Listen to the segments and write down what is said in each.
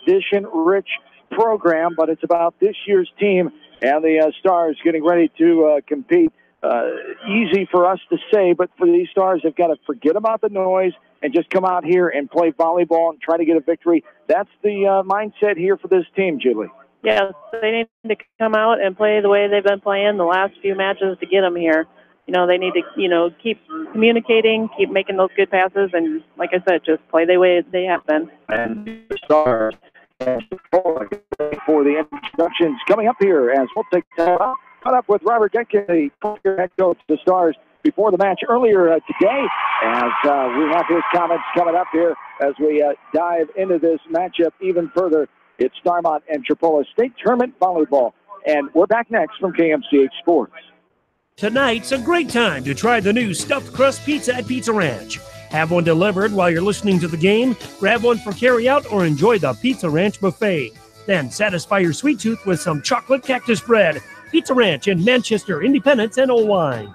tradition-rich program, but it's about this year's team and the Stars getting ready to compete. Easy for us to say, but for these Stars, they've got to forget about the noise and just come out here and play volleyball and try to get a victory. That's the mindset here for this team, Julie. Yes, they need to come out and play the way they've been playing the last few matches to get them here. They need to, keep communicating, keep making those good passes, and like I said, just play the way they have been. And the Stars for the introductions coming up here as we'll take time out. Caught up with Robert Denkin, the head coach of the Stars, before the match earlier today, as we have his comments coming up here as we dive into this matchup even further. It's Starmont and Tripoli State Tournament Volleyball, and we're back next from KMCH Sports. Tonight's a great time to try the new stuffed crust pizza at Pizza Ranch. Have one delivered while you're listening to the game, grab one for carry-out, or enjoy the Pizza Ranch buffet. Then satisfy your sweet tooth with some chocolate cactus bread. Pizza Ranch in Manchester, Independence, and Owine.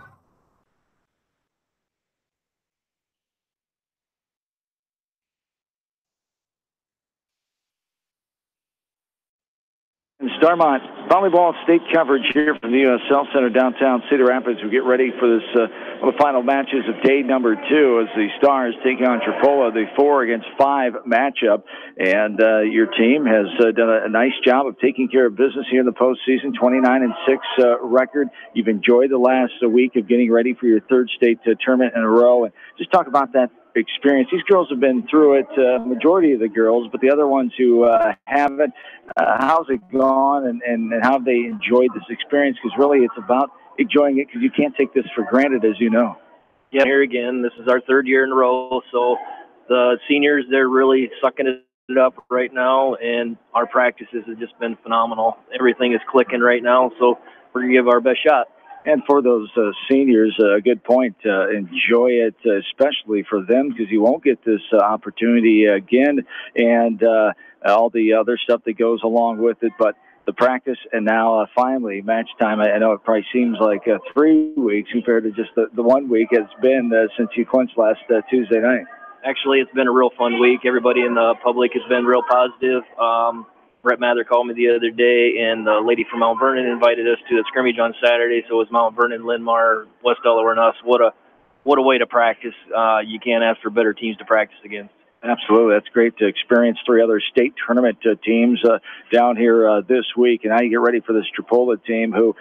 Starmont volleyball state coverage here from the USL Center downtown Cedar Rapids. We get ready for this one of the final matches of day number 2 as the Stars take on Tripoli, the 4-against-5 matchup. And your team has done a nice job of taking care of business here in the postseason, 29-6 record. You've enjoyed the last week of getting ready for your third state tournament in a row. And just talk about that experience. These girls have been through it, majority of the girls, but the other ones who haven't, how's it gone and how have they enjoyed this experience? Because really it's about enjoying it, because you can't take this for granted, as you know. Yeah, here again, this is our third year in a row, so the seniors, they're really sucking it up right now, and our practices have just been phenomenal. Everything is clicking right now, so we're going to give our best shot. And for those seniors, a good point. Enjoy it, especially for them, because you won't get this opportunity again, and all the other stuff that goes along with it. But the practice, and now finally match time. I know it probably seems like 3 weeks compared to just the 1 week it's been since you clinched last Tuesday night. Actually, it's been a real fun week. Everybody in the public has been real positive. Brett Mather called me the other day, and the lady from Mount Vernon invited us to the scrimmage on Saturday. So it was Mount Vernon, Linn-Mar, West Delaware, and us. What a way to practice. You can't ask for better teams to practice against. Absolutely. That's great to experience 3 other state tournament teams down here this week. And now you get ready for this Tripoli team who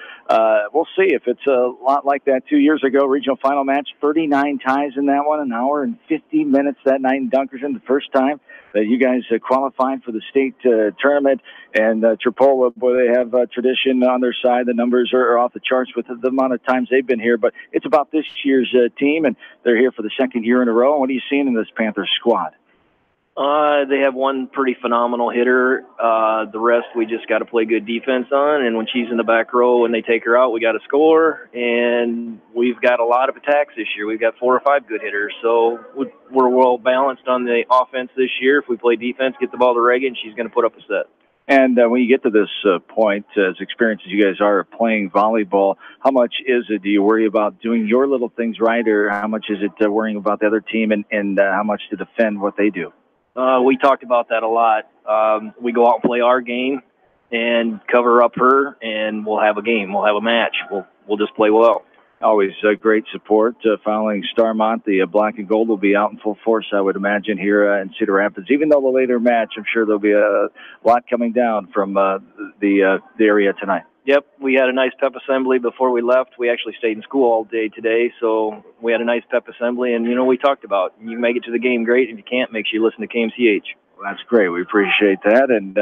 we'll see if it's a lot like that 2 years ago. Regional final match, 39 ties in that one, an hour and 50 minutes that night in Dunkerton, the first time that you guys qualified for the state tournament. And Tripoli, boy, they have tradition on their side. The numbers are off the charts with the amount of times they've been here. But it's about this year's team, and they're here for the second year in a row. What are you seeing in this Panthers squad? They have one pretty phenomenal hitter. The rest we just got to play good defense on. And when she's in the back row and they take her out, we got to score. And we've got a lot of attacks this year. We've got 4 or 5 good hitters. So we're well balanced on the offense this year. If we play defense, get the ball to Reagan, she's going to put up a set. And when you get to this point, as experienced as you guys are playing volleyball, how much is it? Do you worry about doing your little things right, or how much is it worrying about the other team and how much to defend what they do? We talked about that a lot. We go out and play our game and cover up her, and we'll have a game. We'll have a match. We'll just play well. Always great support following Starmont. The black and gold will be out in full force, I would imagine, here in Cedar Rapids. Even though the later match, I'm sure there'll be a lot coming down from the area tonight. Yep, we had a nice pep assembly before we left. We actually stayed in school all day today, so we had a nice pep assembly. And, we talked about you make it to the game, great. If you can't, make sure you listen to KMCH. Well, that's great. We appreciate that. And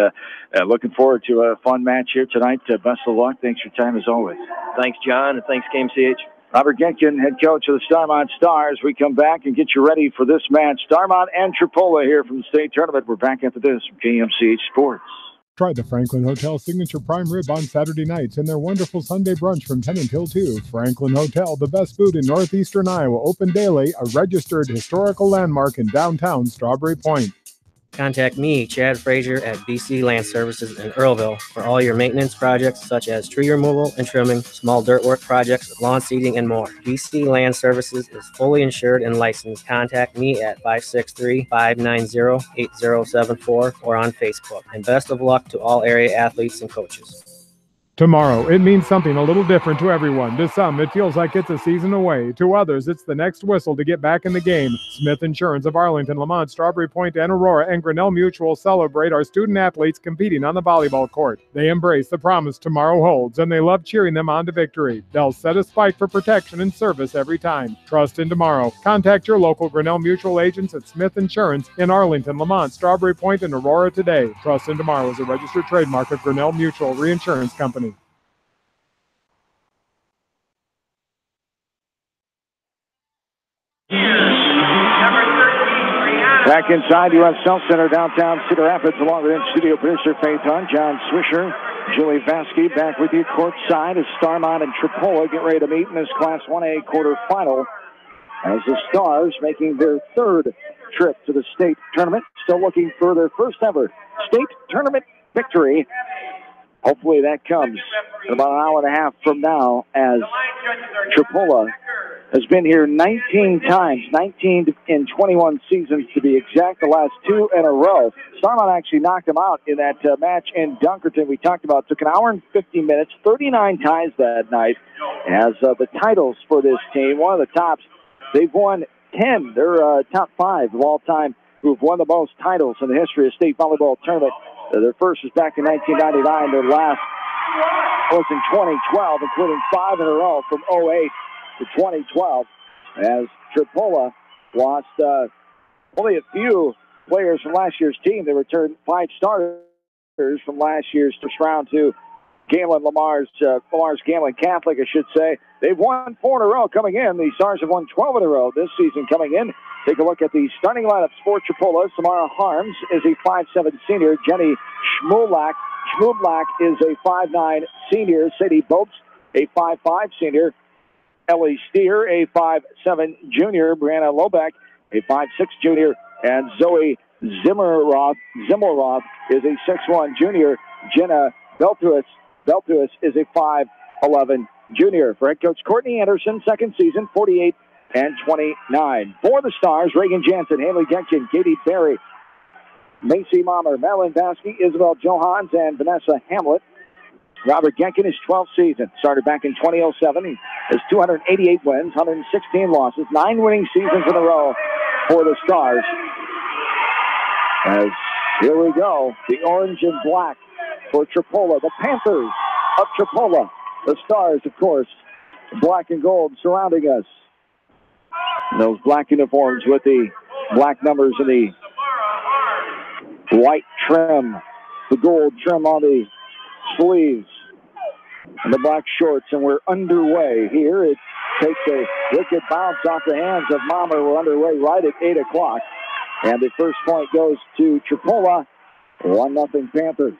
looking forward to a fun match here tonight. Best of luck. Thanks for your time, as always. Thanks, John, and thanks, KMCH. Robert Genkin, head coach of the Starmont Stars. We come back and get you ready for this match. Starmont and Tripoli here from the state tournament. We're back after this from KMCH Sports. Try the Franklin Hotel Signature Prime Rib on Saturday nights and their wonderful Sunday brunch from 10 until 2. Franklin Hotel, the best food in northeastern Iowa, open daily, a registered historical landmark in downtown Strawberry Point. Contact me, Chad Frazier, at BC Land Services in Earlville for all your maintenance projects such as tree removal and trimming, small dirt work projects, lawn seeding, and more. BC Land Services is fully insured and licensed. Contact me at 563-590-8074 or on Facebook. And best of luck to all area athletes and coaches. Tomorrow, it means something a little different to everyone. To some, it feels like it's a season away. To others, it's the next whistle to get back in the game. Smith Insurance of Arlington, Lamont, Strawberry Point, and Aurora, and Grinnell Mutual celebrate our student athletes competing on the volleyball court. They embrace the promise tomorrow holds, and they love cheering them on to victory. They'll set a spike for protection and service every time. Trust in tomorrow. Contact your local Grinnell Mutual agents at Smith Insurance in Arlington, Lamont, Strawberry Point, and Aurora today. Trust in tomorrow is a registered trademark of Grinnell Mutual Reinsurance Company. Back inside U.S. Health Center, downtown Cedar Rapids, along with in-studio producer Faith Hunt, John Swisher, Julie Vasky back with you courtside as Starmont and Tripoli get ready to meet in this Class 1A quarterfinal as the Stars making their third trip to the state tournament, still looking for their first ever state tournament victory. Hopefully that comes in about an hour and a half from now, as Tripoli has been here 19 times, 19 in 21 seasons to be exact, the last two in a row. Starmont actually knocked them out in that match in Dunkerton we talked about. Took an hour and 50 minutes, 39 ties that night. As the titles for this team, one of the tops, they've won 10. They're top 5 of all time who've won the most titles in the history of state volleyball tournament. Their first was back in 1999. Their last was in 2012, including 5 in a row from 08 to 2012, as Tripoli lost only a few players from last year's team. They returned 5 starters from last year's first round to Lamar's Gambling Catholic, I should say. They've won 4 in a row coming in. The Stars have won 12 in a row this season coming in. Take a look at the starting lineups for Tripoli. Samara Harms is a 5'7" senior. Jenny Schmulak is a 5'9" senior. Sadie Bopes, a 5'5" senior. Ellie Steer, a 5'7" junior. Brianna Lobeck, a 5'6" junior. And Zoe Zimmerroth is a 6'1" junior. Jenna Beltuis is a 5'11" junior. For head coach Courtney Anderson, second season, 48 and 29. For the Stars, Reagan Jansen, Haley Genkin, Katie Berry, Macy Mommer, Madeline Vasky, Isabel Johans, and Vanessa Hamlet. Robert Genkin, his 12th season, started back in 2007. He has 288 wins, 116 losses, 9 winning seasons in a row for the Stars. As here we go, the orange and black for Tripoli, the Panthers of Tripoli. The Stars, of course, black and gold surrounding us. And those black uniforms with the black numbers and the white trim, the gold trim on the sleeves and the black shorts, and we're underway here. It takes a wicked bounce off the hands of Mommer. We're underway right at 8 o'clock, and the first point goes to Tripoli, 1-0 Panthers.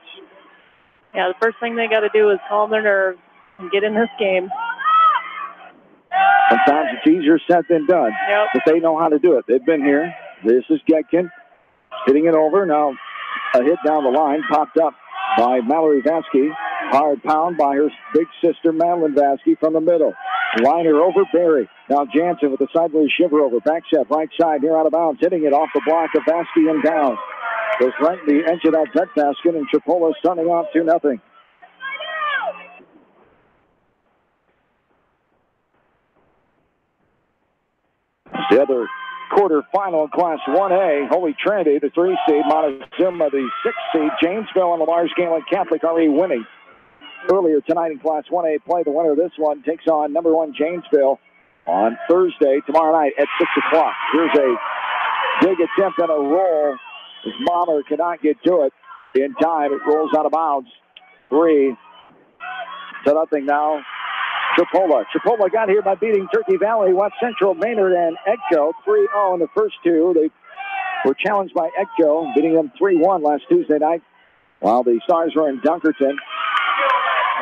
Yeah, the first thing they got to do is calm their nerves and get in this game. Sometimes it's easier said than done, but they know how to do it. They've been here. This is Getkin hitting it over. Now a hit down the line, popped up by Mallory Vasky. Hard pound by her big sister, Madeline Vasky, from the middle. Liner over Berry. Now Jansen with the sideways shiver over. Back set, right side, near out of bounds. Hitting it off the block of Vasky and down. Goes right in the edge of that net basket, and Tripoli starting off 2-0. The other quarterfinal in Class 1A, Holy Trinity, the 3 seed, Montezuma, the 6 seed, Janesville and Lamar's Gambling Catholic already winning earlier tonight in Class 1A play. The winner of this one takes on number 1 Janesville on Thursday, tomorrow night at 6 o'clock. Here's a big attempt at a roll as Mommer cannot get to it in time. It rolls out of bounds. 3-0 now. Tripoli got here by beating Turkey Valley, West Central, Maynard, and Edco 3-0 in the first two. They were challenged by Edco, beating them 3-1 last Tuesday night, while the Stars were in Dunkerton.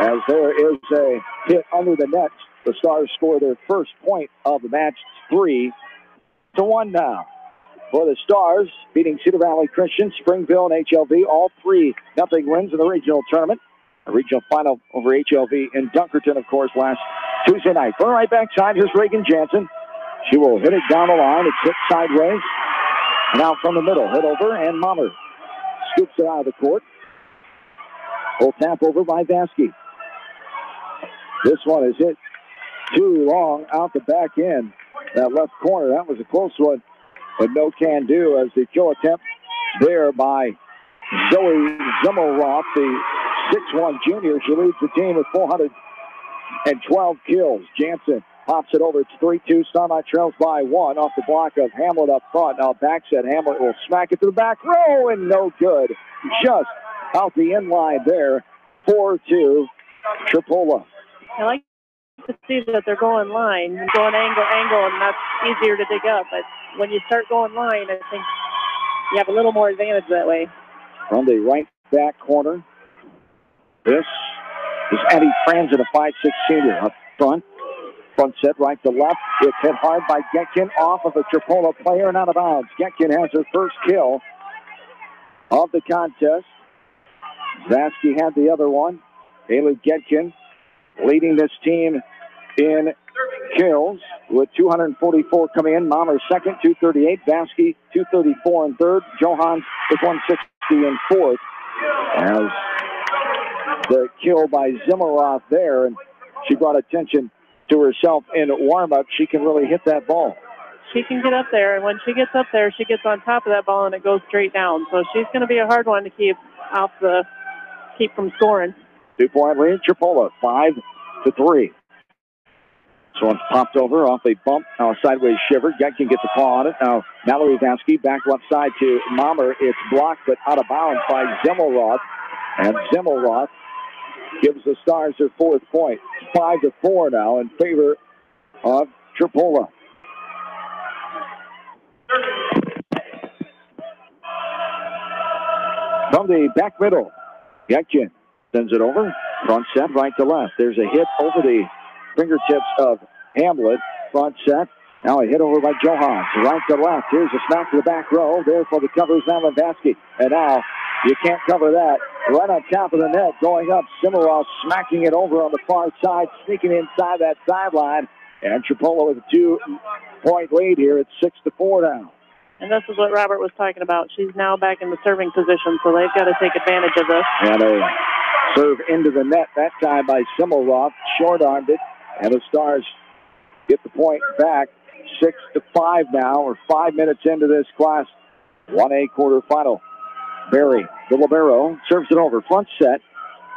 As there is a hit under the net, the Stars score their first point of the match. 3-1 now. for the Stars, beating Cedar Valley Christian, Springville, and HLV. All 3-0 wins in the regional tournament. A regional final over HLV in Dunkerton, of course, last Tuesday night. From the right backside, here's Reagan Jansen. She will hit it down the line. It's hit sideways. And out from the middle. Hit over, and Mommer scoops it out of the court. Full tap over by Vasky. This one is hit too long out the back end. That left corner, that was a close one, but no can do as the kill attempt there by Zoe Zimmelroth, the 6'1 junior. She leads the team with 412 kills. Jansen pops it over. It's 3-2. Starmont trails by 1 off the block of Hamlet up front. Now back set. Hamlet will smack it to the back row, and no good. Just out the end line there. 4-2, Tripoli. I like to see that they're going line, going angle, and that's easier to dig up. But when you start going line, I think you have a little more advantage that way. From the right back corner, this is Addie Franzen, a 5'6 senior. Up front set right to left. It's hit hard by Getkin off of a Tripoli player and out of bounds. Getkin has her first kill of the contest. Vasky had the other one. Haley Getkin leading this team in kills with 244 coming in. Mommer second, 238. Vasky, 234 in third. Johans with 160 in fourth. As the kill by Zimmeroth there, and she brought attention to herself in warm-up. She can really hit that ball. She can get up there, and when she gets up there, she gets on top of that ball, and it goes straight down. So she's going to be a hard one to keep from scoring. 2-point lead, Tripoli, 5-3. So it's popped over off a bump. Now a sideways shiver. Getkin gets a paw on it. Now Mallory Vasky back left side to Mommer. It's blocked but out of bounds by Zimmelroth. And Zimmelroth gives the Stars their fourth point. 5-4 now in favor of Tripoli. From the back middle, Getkin sends it over. Front set, right to left. There's a hit over the fingertips of Hamlet. Front set. Now a hit over by Johans. Right to left. Here's a smack to the back row. There for the cover is Alan Vasky. And now you can't cover that. Right on top of the net. Going up. Simmeroff smacking it over on the far side. Sneaking inside that sideline. And Tripoli with a 2-point lead here. It's 6-4 now. And this is what Robert was talking about. She's now back in the serving position, so they've got to take advantage of this. And a serve into the net that time by Simmeroff. Short-armed it. And the Stars get the point back. 6-5 now. We're 5 minutes into this Class 1A quarterfinal. Barry, the libero, serves it over. Front set.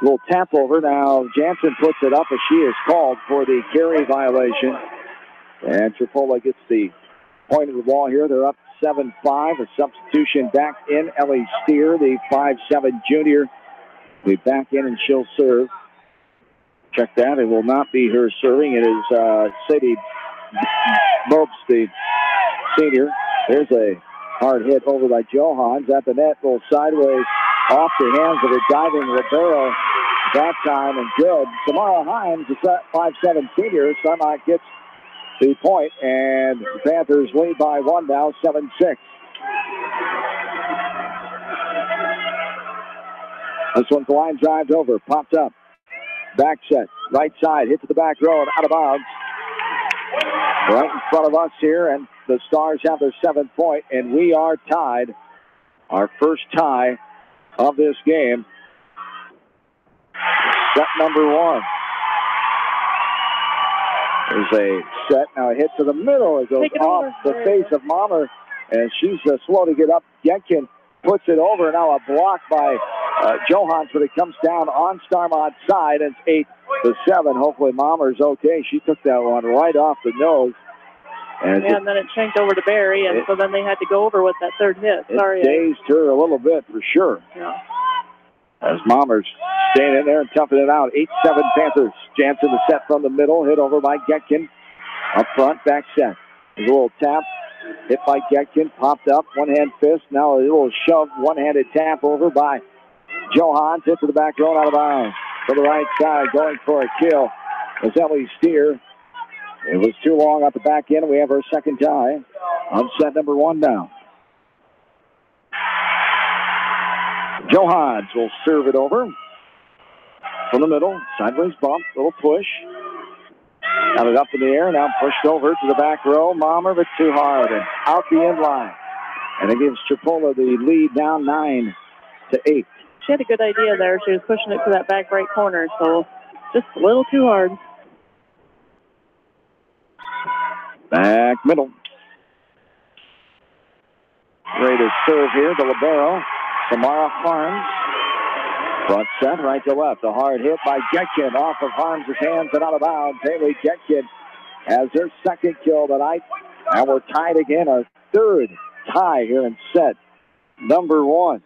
Little tap over. Now Jansen puts it up as she is called for the carry violation. And Tripoli gets the point of the ball here. They're up 7-5. A substitution back in. Ellie Steer, the 5'7 junior, will be back in and she'll serve. Check that. It will not be her serving. It is Sadie Bopes, the senior. There's a hard hit over by Johans at the net. Goes sideways off the hands of a diving libero that time, and good. Samara Himes, the 5'7 senior. Starmont gets the point, and the Panthers lead by 1 now, 7-6. This one's the line drives over, popped up. Back set, right side, hit to the back row and out of bounds. Right in front of us here, and the Stars have their 7th point, and we are tied. Our first tie of this game. Set number 1. There's a set, now a hit to the middle. It goes off the face of Mommer, and she's slow to get up. Getkin puts it over, now a block by Johans, but it comes down on Starmont's side, and it's 8-7. Hopefully Mommer's okay. She took that one right off the nose. And then it shanked over to Barry, and so then they had to go over with that third hit. Sorry. It dazed her a little bit for sure. Yeah. As Mommer's staying in there and toughing it out. 8-7 Panthers. Jansen the set from the middle, hit over by Getkin. Up front, back set. There's a little tap. Hit by Getkin, popped up, one-hand fist. Now a little shove, one-handed tap over by Johans. Hit to the back row, out of bounds. To the right side, going for a kill was Ellie Steer. It was too long at the back end. We have our second tie on set number 1 now. Johans will serve it over from the middle. Sideways bump, little push. Got it up in the air, now pushed over to the back row. Mommer, but too hard, and out the end line. And it gives Tripoli the lead now 9-8. She had a good idea there. She was pushing it to that back right corner, so just a little too hard. Back middle. Ready to serve here, the libero, Samara Harms. Front set, right to left. A hard hit by Getkin off of Harms' hands and out of bounds. Haley Getkin has her second kill tonight. And we're tied again, our third tie here in set number 1.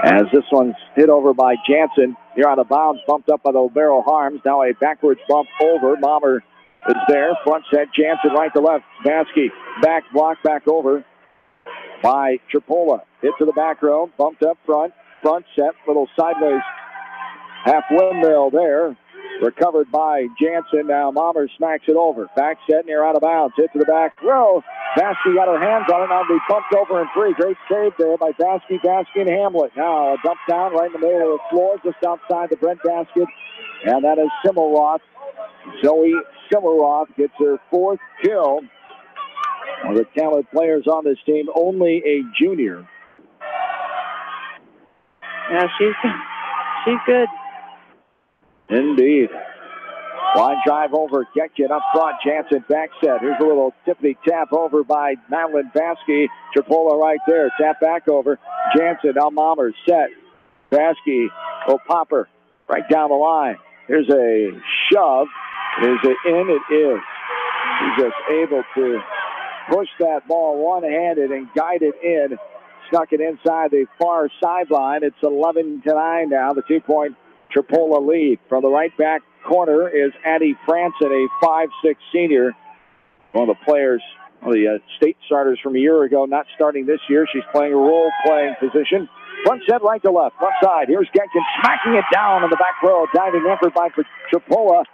As this one's hit over by Jansen. Here out of bounds, bumped up by the libero Harms. Now a backwards bump over. Mommer is there. Front set, Jansen right to left. Baskey back block back over by Tripoli. Hit to the back row, bumped up front. Front set, little sideways half windmill there. Recovered by Jansen. Now Mommer smacks it over. Back set near out of bounds. Hit to the back row. Baskey got her hands on it. Now be bumped over and free. Great save there by Baskey, and Hamlet. Now a dump down right in the middle of the floor, just outside the Brent basket. And that is Simmelroth. Zoe Simmelroth gets her 4th kill. One of the talented players on this team, only a junior. Yeah, she's good. Indeed. Line drive over, Getkin up front, Jansen back set. Here's a little tippity tap over by Madeline Baskey. Tripoli right there, tap back over. Jansen, now Mommer set. Baskey, popper, right down the line. Here's a shove. Is it in? It is. He's just able to push that ball one-handed and guide it in. Snuck it inside the far sideline. It's 11-9 now, the 2-point Tripoli lead. From the right back corner is Addie Franson, a 5'6" senior. One of the players, one of the state starters from a year ago, not starting this year. She's playing a role-playing position. Front set right to left, front side. Here's Getkin smacking it down in the back row. Diving effort by Tripoli.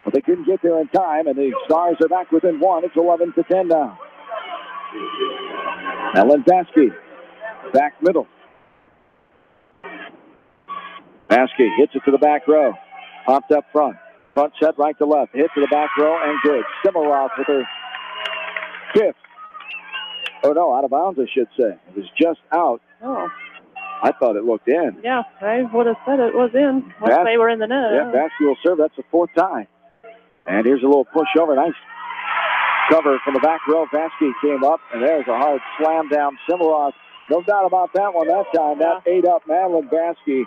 But they couldn't get there in time, and the Stars are back within 1. It's 11-10 now. Ellen Baskey, back middle. Baskey hits it to the back row. Popped up front. Front set right to left. Hit to the back row and good. Simmelroth with her 5th. Oh, no, out of bounds, I should say. It was just out. Oh. I thought it looked in. Yeah, I would have said it was in once they were in the net. Yeah, Baskey will serve. That's the 4th tie. And here's a little push over. Nice cover from the back row. Baskey came up, and there's a hard slam down. Simmelroth, no doubt about that one that time. That ate up Madeline Baskey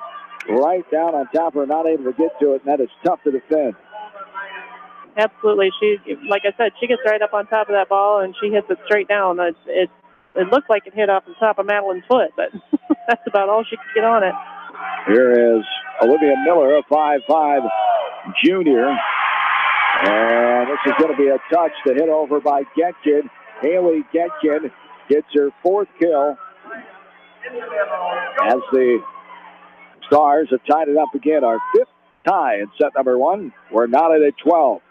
right down on top of her, not able to get to it, and that is tough to defend. Absolutely. She, like I said, she gets right up on top of that ball, and she hits it straight down. It looked like it hit off the top of Madeline's foot, but that's about all she could get on it. Here is Olivia Miller, a 5'5" junior. And this is going to be a touch to hit over by Getkin. Haley Getkin gets her 4th kill as the Stars have tied it up again. Our 5th tie in set number 1. We're knotted at 12.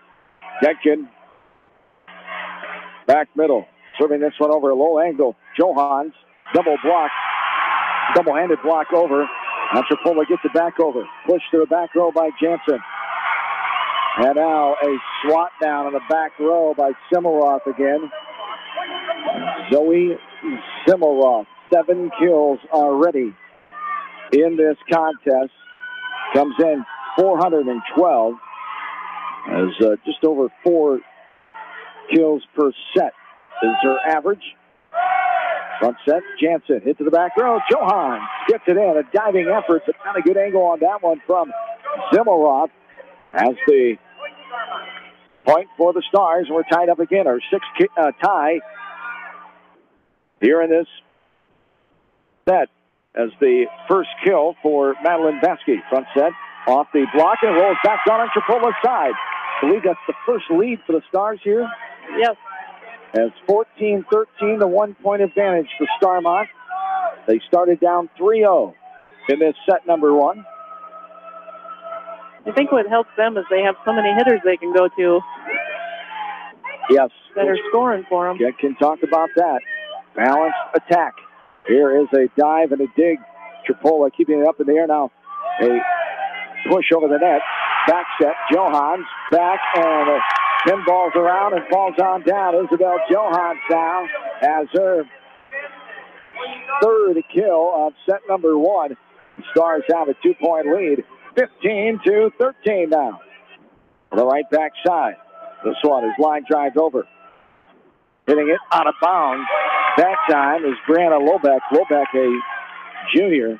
Getkin back middle, serving this one over a low angle. Johans, double-handed block over. Now Tripoli gets it back over. Push to the back row by Jansen. And now a swat down in the back row by Simmelroth again. Zoe Simmelroth, 7 kills already in this contest. Comes in 412. As just over 4 kills per set is her average. Front set, Jansen hit to the back row. Johan gets it in. A diving effort, but not a good angle on that one from Simmelroth. As the point for the Stars, we're tied up again. Our 6th tie here in this set as the first kill for Madeline Baskey. Front set off the block and rolls back down on Tripoli's side. I believe that's the first lead for the Stars here. Yes. As 14-13, the 1-point advantage for Starmont. They started down 3-0 in this set number 1. I think what helps them is they have so many hitters they can go to. Yes. That are scoring for them. Get can talk about that. Balanced attack Here is a dive and a dig. Tripoli keeping it up in the air now. A push over the net. Back set. Johans back and pinballs around and falls on down. Isabel Johans now has her third kill of set number one. The Stars have a 2-point lead. 15-13 now. On the right back side. This one is line drive over. Hitting it out of bounds. That time is Brianna Lobeck. Lobeck, a junior.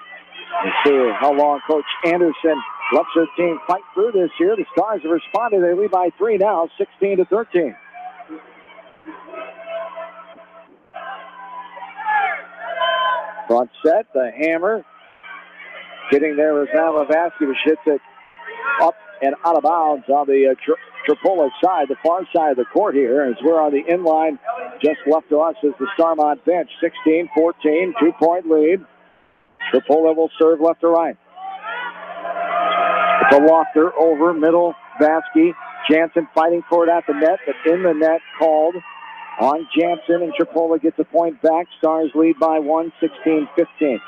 Let's see how long Coach Anderson lets her team fight through this year. The Stars have responded. They lead by 3 now, 16-13. Front set, the hammer. Getting there is now Lavasky, who hits it up and out of bounds on the Tripoli side, the far side of the court here, as we're on the inline. Just left to us is the Starmont bench. 16-14, 2-point lead. Tripoli will serve left to right. It's a lofter over middle. Vasky. Jansen fighting for it at the net, but in the net called on Jansen, and Tripoli gets a point back. Stars lead by 1, 16-15.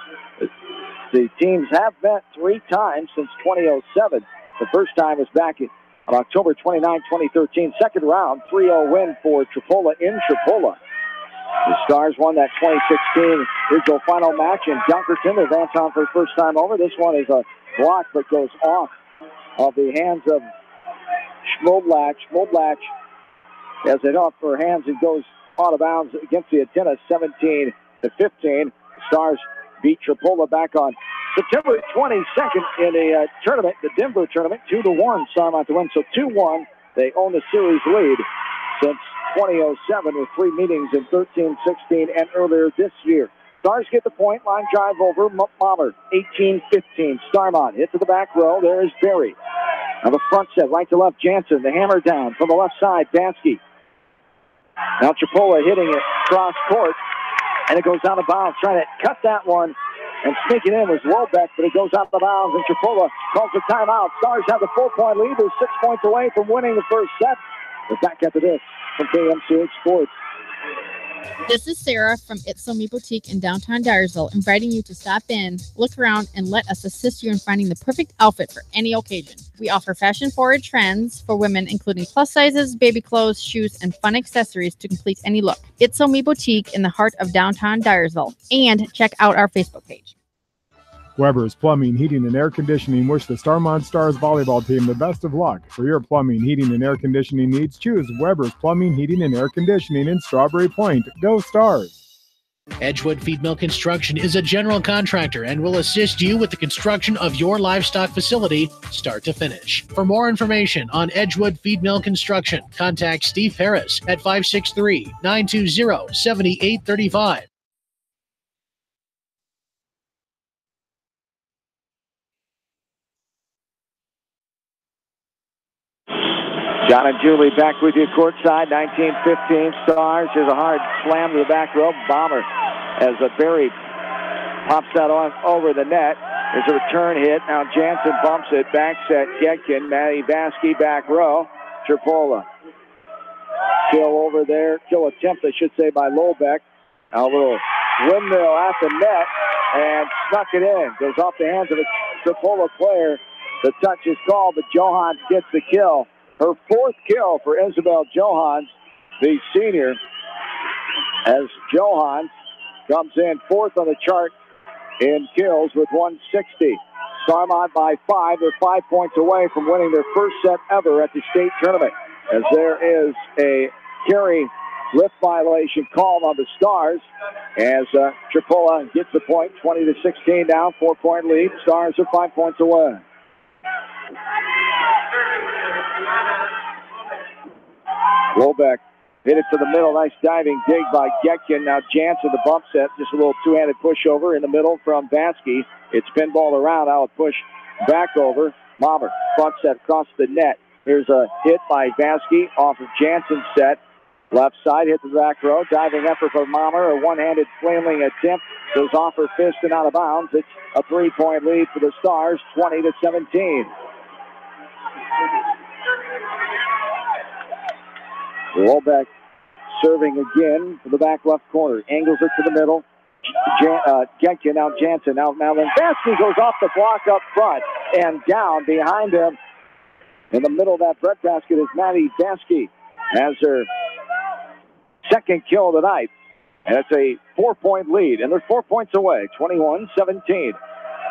The teams have met 3 times since 2007. The first time was back on October 29, 2013. Second round, 3-0 win for Tripoli in Tripoli. The Stars won that 2016 regional final match in Dunkerton. They advance on for the first time over. This one is a block that goes off of the hands of Schmoblach. Schmoblach has it off her hands and goes out of bounds against the antenna, 17-15. The Stars beat Tripoli back on September 22nd in the tournament, the Denver tournament, 2-1. Starmont to win, so 2-1. They own the series lead since 2007 with 3 meetings in 13, 16, and earlier this year. Stars get the point. Line drive over. Mommer, 18-15. Starmont hit to the back row. There is Berry. Now the front set, right to left, Jansen. The hammer down from the left side, Bansky. Now Tripoli hitting it cross court, and it goes out of bounds. Trying to cut that one and sneaking in was Lobeck, but it goes out of bounds, and Tripoli calls the timeout. Stars have the 4-point lead. They're 6 points away from winning the first set. We're back after this from KMCH Sports. This is Sarah from It's So Me Boutique in downtown Dyersville, inviting you to stop in, look around, and let us assist you in finding the perfect outfit for any occasion. We offer fashion-forward trends for women, including plus sizes, baby clothes, shoes, and fun accessories to complete any look. It's So Me Boutique in the heart of downtown Dyersville. And check out our Facebook page. Weber's Plumbing, Heating, and Air Conditioning wish the Starmont Stars volleyball team the best of luck. For your plumbing, heating, and air conditioning needs, choose Weber's Plumbing, Heating, and Air Conditioning in Strawberry Point. Go Stars! Edgewood Feed Mill Construction is a general contractor and will assist you with the construction of your livestock facility, start to finish. For more information on Edgewood Feed Mill Construction, contact Steve Harris at 563-920-7835. John and Julie back with you courtside, 19-15 Stars. Here's a hard slam to the back row. Bomber as a Berry pops that on over the net. There's a return hit. Now Jansen bumps it. Back set Getkin. Maddie Vasky back row. Tripoli. Kill over there. Kill attempt, I should say, by Lobeck. Now a little windmill at the net and snuck it in. Goes off the hands of a Tripoli player. The touch is called, but Johans gets the kill. Her 4th kill for Isabel Johans, the senior, as Johans comes in 4th on the chart in kills with 160. Starmont by 5. They're 5 points away from winning their first set ever at the state tournament, as there is a carry lift violation called on the Stars as Tripoli gets the point, 20-16 down, 4-point lead. Stars are 5 points away. Lobeck hit it to the middle. Nice diving dig by Getkin. Now Jansen, the bump set. Just a little two-handed pushover in the middle from Vasky. It's pinball around. Now a push back over. Mommer, front set across the net. Here's a hit by Vasky off of Jansen's set. Left side, hit the back row. Diving effort for Mommer. A one-handed flailing attempt. Goes off her fist and out of bounds. It's a 3-point lead for the Stars, 20-17. Lobeck serving again for the back left corner. Angles it to the middle. Getkin, now Jansen, now Lindbaski goes off the block up front and down behind him. In the middle of that breadbasket is Maddie Baskey. Has her second kill of the night. And it's a 4-point lead, and they're 4 points away, 21-17.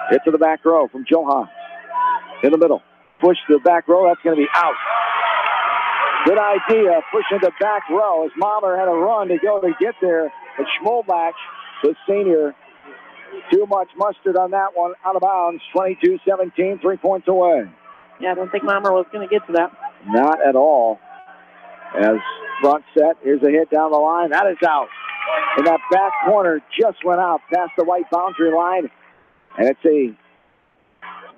Hit to the back row from Johan. In the middle. Push to the back row. That's going to be out. Good idea, pushing the back row as Mommer had a run to go to get there. But Schmolbach, the senior, too much mustard on that one. Out of bounds, 22-17, 3 points away. Yeah, I don't think Mommer was going to get to that. Not at all. As front set, here's a hit down the line. That is out. And that back corner just went out past the white boundary line. And it's a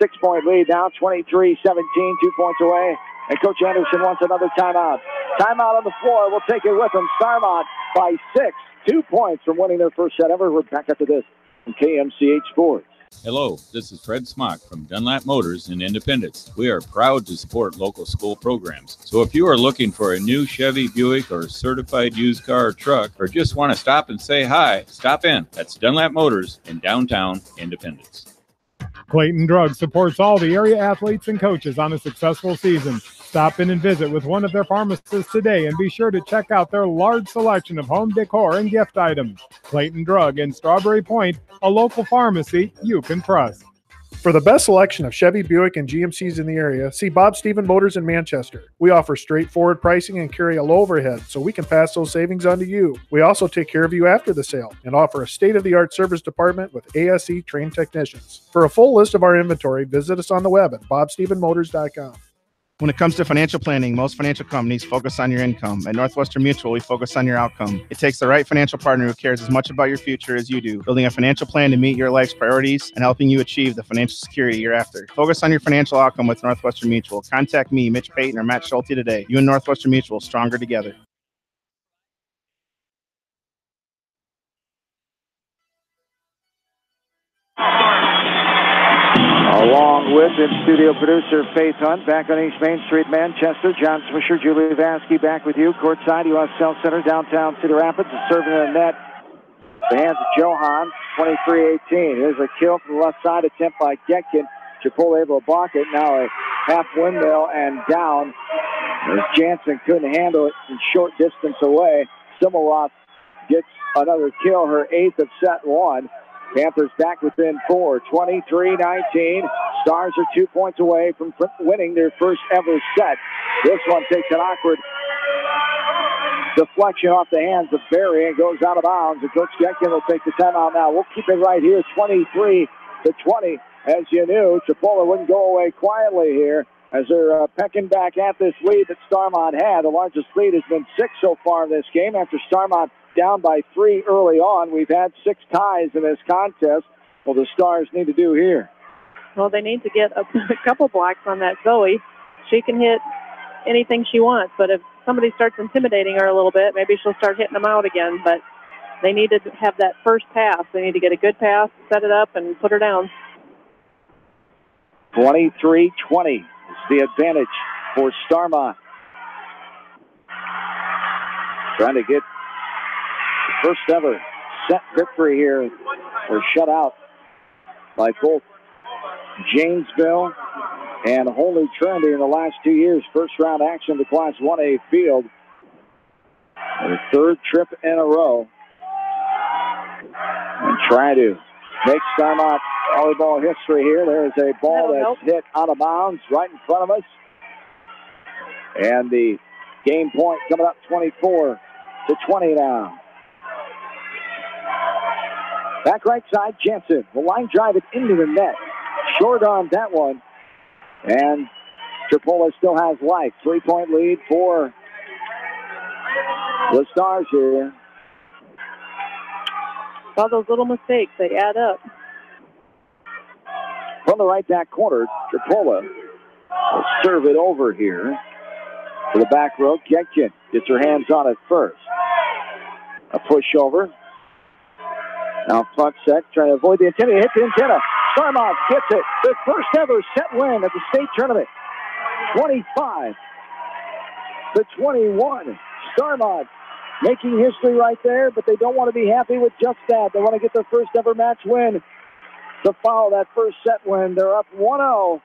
6-point lead now, 23-17, 2 points away. And Coach Anderson wants another timeout. Timeout on the floor. We'll take it with him. Starmont by 6. 2 points from winning their first set ever. We're back after this from KMCH Sports. Hello, this is Fred Smock from Dunlap Motors in Independence. We are proud to support local school programs. So if you are looking for a new Chevy, Buick, or certified used car or truck, or just want to stop and say hi, stop in. That's Dunlap Motors in downtown Independence. Clayton Drug supports all the area athletes and coaches on a successful season. Stop in and visit with one of their pharmacists today and be sure to check out their large selection of home decor and gift items. Clayton Drug in Strawberry Point, a local pharmacy you can trust. For the best selection of Chevy, Buick, and GMCs in the area, see Bob Stephen Motors in Manchester. We offer straightforward pricing and carry a low overhead, so we can pass those savings on to you. We also take care of you after the sale and offer a state-of-the-art service department with ASE trained technicians. For a full list of our inventory, visit us on the web at bobstephenmotors.com. When it comes to financial planning, most financial companies focus on your income. At Northwestern Mutual, we focus on your outcome. It takes the right financial partner who cares as much about your future as you do, building a financial plan to meet your life's priorities and helping you achieve the financial security you're after. Focus on your financial outcome with Northwestern Mutual. Contact me, Mitch Payton, or Matt Schulte today. You and Northwestern Mutual, stronger together. Along with in-studio producer Faith Hunt, back on East Main Street, Manchester. John Swisher, Julie Vasky back with you. Courtside, U.S. Health Center, downtown Cedar Rapids, is serving in the net. The hands of Johan, 23-18. Here's a kill from the left side, attempt by Getkin. Tripoli able to block it. Now a half windmill and down. As Jansen couldn't handle it from short distance away. Simmelroth gets another kill, her 8th of set 1. Panthers back within 4, 23-19. Stars are 2 points away from winning their first ever set. This one takes an awkward deflection off the hands of Berry and goes out of bounds. And Coach Getkin will take the timeout now. We'll keep it right here, 23-20. As you knew, Tripoli wouldn't go away quietly here as they're pecking back at this lead that Starmont had. The largest lead has been 6 so far in this game after Starmont down by 3 early on. We've had 6 ties in this contest. Well, the Stars need to do here. Well, they need to get a couple blocks on that Zoe. She can hit anything she wants, but if somebody starts intimidating her a little bit, maybe she'll start hitting them out again. But they need to have that first pass. They need to get a good pass, set it up, and put her down. 23-20 is the advantage for Starmont. Trying to get the first ever set victory here, or shut out by both Janesville and Holy Trinity in the last 2 years. First round action of the Class 1A field. Their 3rd trip in a row. And try to make Starmont volleyball history here. There's a ball that's hit out of bounds right in front of us. And the game point coming up 24-20 now. Back right side, Jansen will line drive it into the net. Short on that one. And Tripoli still has life. 3-point lead for the Stars here. All those little mistakes, they add up. From the right back corner, Tripoli will serve it over here to the back row. Getkin gets her hands on it first. A pushover. Now front set, trying to avoid the antenna. Hit the antenna. Starmont gets it. Their first ever set win at the state tournament. 25-21. Starmont making history right there, but they don't want to be happy with just that. They want to get their first ever match win to follow that first set win. They're up 1-0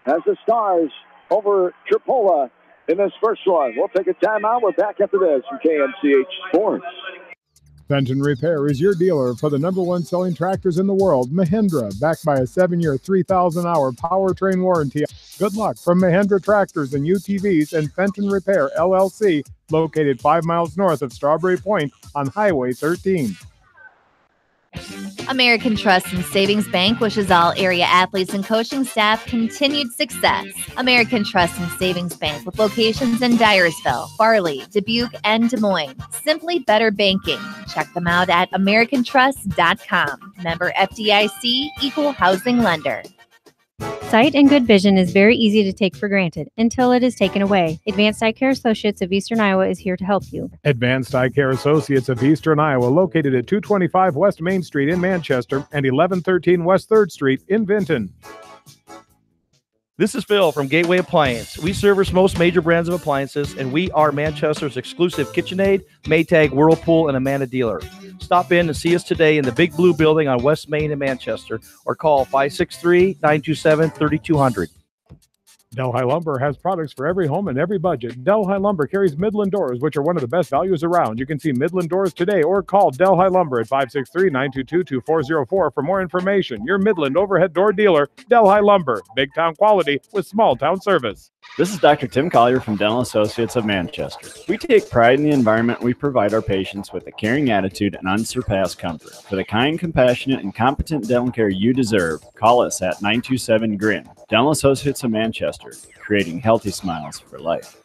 as the Stars over Tripoli in this first one. We'll take a timeout. We're back after this from KMCH Sports. Fenton Repair is your dealer for the #1 selling tractors in the world, Mahindra, backed by a 7-year, 3,000-hour powertrain warranty. Good luck from Mahindra Tractors and UTVs and Fenton Repair, LLC, located 5 miles north of Strawberry Point on Highway 13. American Trust and Savings Bank wishes all area athletes and coaching staff continued success. American Trust and Savings Bank with locations in Dyersville, Farley, Dubuque, and Des Moines. Simply better banking. Check them out at americantrust.com. Member FDIC, equal housing lender. Sight and good vision is very easy to take for granted until it is taken away. Advanced Eye Care Associates of Eastern Iowa is here to help you. Advanced Eye Care Associates of Eastern Iowa, located at 225 West Main Street in Manchester and 1113 West 3rd Street in Vinton. This is Phil from Gateway Appliance. We service most major brands of appliances, and we are Manchester's exclusive KitchenAid, Maytag, Whirlpool, and Amana dealer. Stop in and see us today in the Big Blue Building on West Main in Manchester, or call 563-927-3200. Delhi Lumber has products for every home and every budget. Delhi Lumber carries Midland doors, which are one of the best values around. You can see Midland doors today or call Delhi Lumber at 563-922-2404 for more information. Your Midland overhead door dealer, Delhi Lumber. Big town quality with small town service. This is Dr. Tim Collier from Dental Associates of Manchester. We take pride in the environment we provide our patients with a caring attitude and unsurpassed comfort. For the kind, compassionate, and competent dental care you deserve, call us at 927-GRIN. Dental Associates of Manchester, creating healthy smiles for life.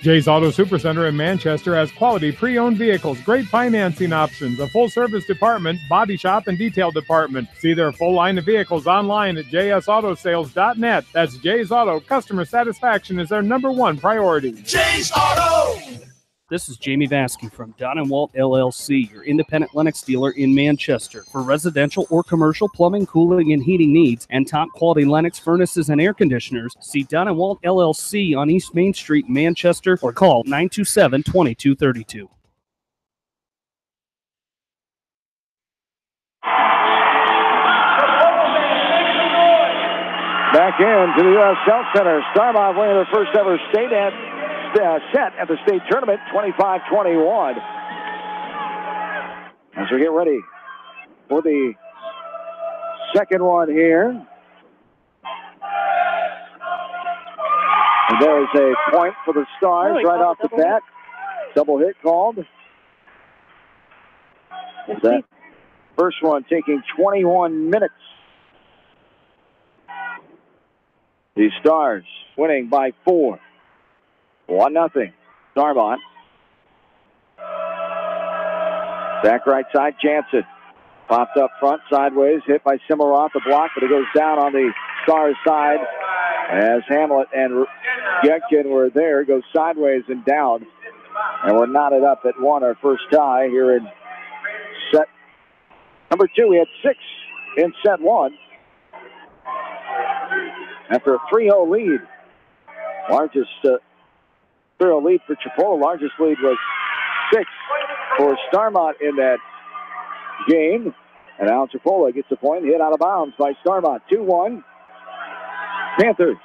Jay's Auto Supercenter in Manchester has quality pre-owned vehicles, great financing options, a full-service department, body shop, and detail department. See their full line of vehicles online at jsautosales.net. That's Jay's Auto. Customer satisfaction is their #1 priority. Jay's Auto! This is Jamie Vasky from Don & Walt LLC, your independent Lennox dealer in Manchester. For residential or commercial plumbing, cooling, and heating needs, and top-quality Lennox furnaces and air conditioners, see Don & Walt LLC on East Main Street, Manchester, or call 927-2232. Back into the U.S. Health Center. Starmont winning their first ever state set at the state tournament, 25-21. As we get ready for the second one here. And there is a point for the Stars right off the bat. Double hit called. That first one taking 21 minutes. The Stars winning by 4. 1-0. Starmont. Back right side, Jansen. Popped up front, sideways, hit by Simmeroth, the block, but it goes down on the Stars side as Hamlet and Yetkin were there. It goes sideways and down. And we're knotted up at 1, our first tie here in set number 2. We had 6 in set 1. After a 3-0 lead. Largest 3-0 lead for Tripoli. Largest lead was 6 for Starmont in that game. And now Tripoli gets the point, hit out of bounds by Starmont. 2-1. Panthers.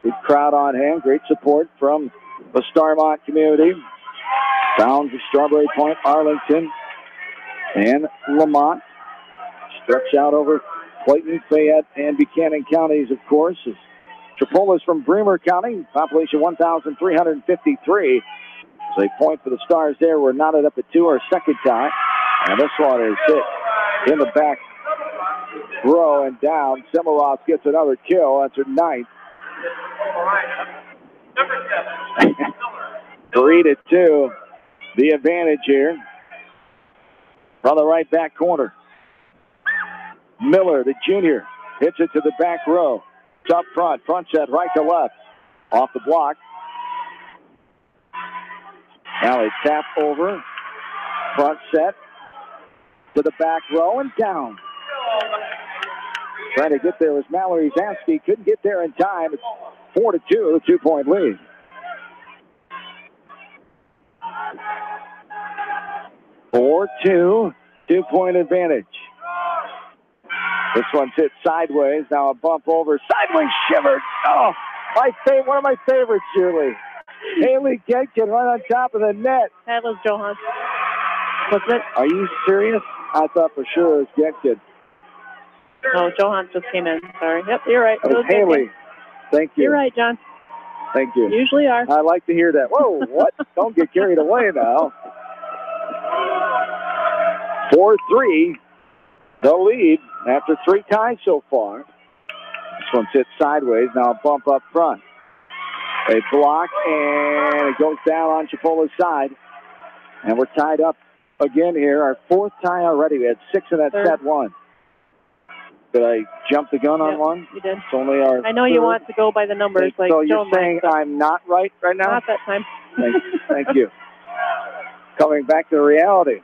Good crowd on hand. Great support from the Starmont community. Towns of Strawberry Point, Arlington, and Lamont. Stretch out over Clayton, Fayette, and Buchanan counties, of course. Tripoli is from Bremer County, population 1,353. So a point for the Stars there. We're knotted up at 2, our second tie. And this one is hit in the back row and down. Simmeroth gets another kill. That's her 9th. 3-2. The advantage here from the right back corner. Miller, the junior, hits it to the back row. It's up front set, right to left. Off the block. Now a tap over. Front set to the back row and down. Trying to get there was Mallory Zansky. Couldn't get there in time. It's 4-2, the 2-point lead. 4-2, 2-point advantage. This one's hit sideways. Now a bump over. Sideways shivered. Oh, one of my favorites, Shirley. Haley Getkin right on top of the net. That was Johan. Wasn't it? Are you serious? I thought for sure it was Getkin. No, Johan just came in. Sorry. Yep, you're right. That was Haley. Thank you. You're right, John. Thank you. Usually are. I like to hear that. Whoa, what? Don't get carried away now. 4-3, the lead after 3 ties so far. This one's hit sideways. Now a bump up front. A block, and it goes down on Tripola's side. And we're tied up again here. Our 4th tie already. We had 6 in that set 1. Did I jump the gun on one? You did. It's only our I know you want to go by the numbers. So Like you're saying I'm not right now? Not that time. Thank you. Coming back to reality.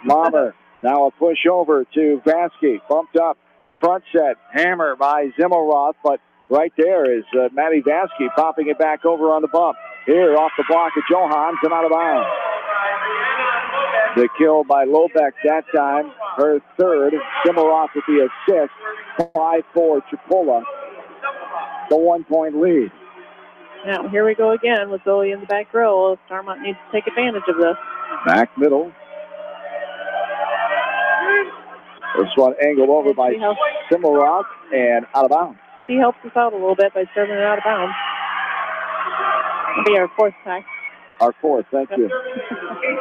Mommer, now a push over to Vasky. Bumped up. Front set. Hammer by Zimmelroth, but right there is Maddie Vasky popping it back over on the bump. Here off the block of Johans and out of bounds. The kill by Lobeck that time, her 3rd. Zimmelroth with the assist. 5-4 Tripola. The 1-point lead. Now, here we go again with Zoe in the back row. Starmont needs to take advantage of this. Back middle. This one angled over by Zimmelroth and out of bounds. He helps us out a little bit by serving it out of bounds. It'll be our 4th tie. Our 4th, thank you.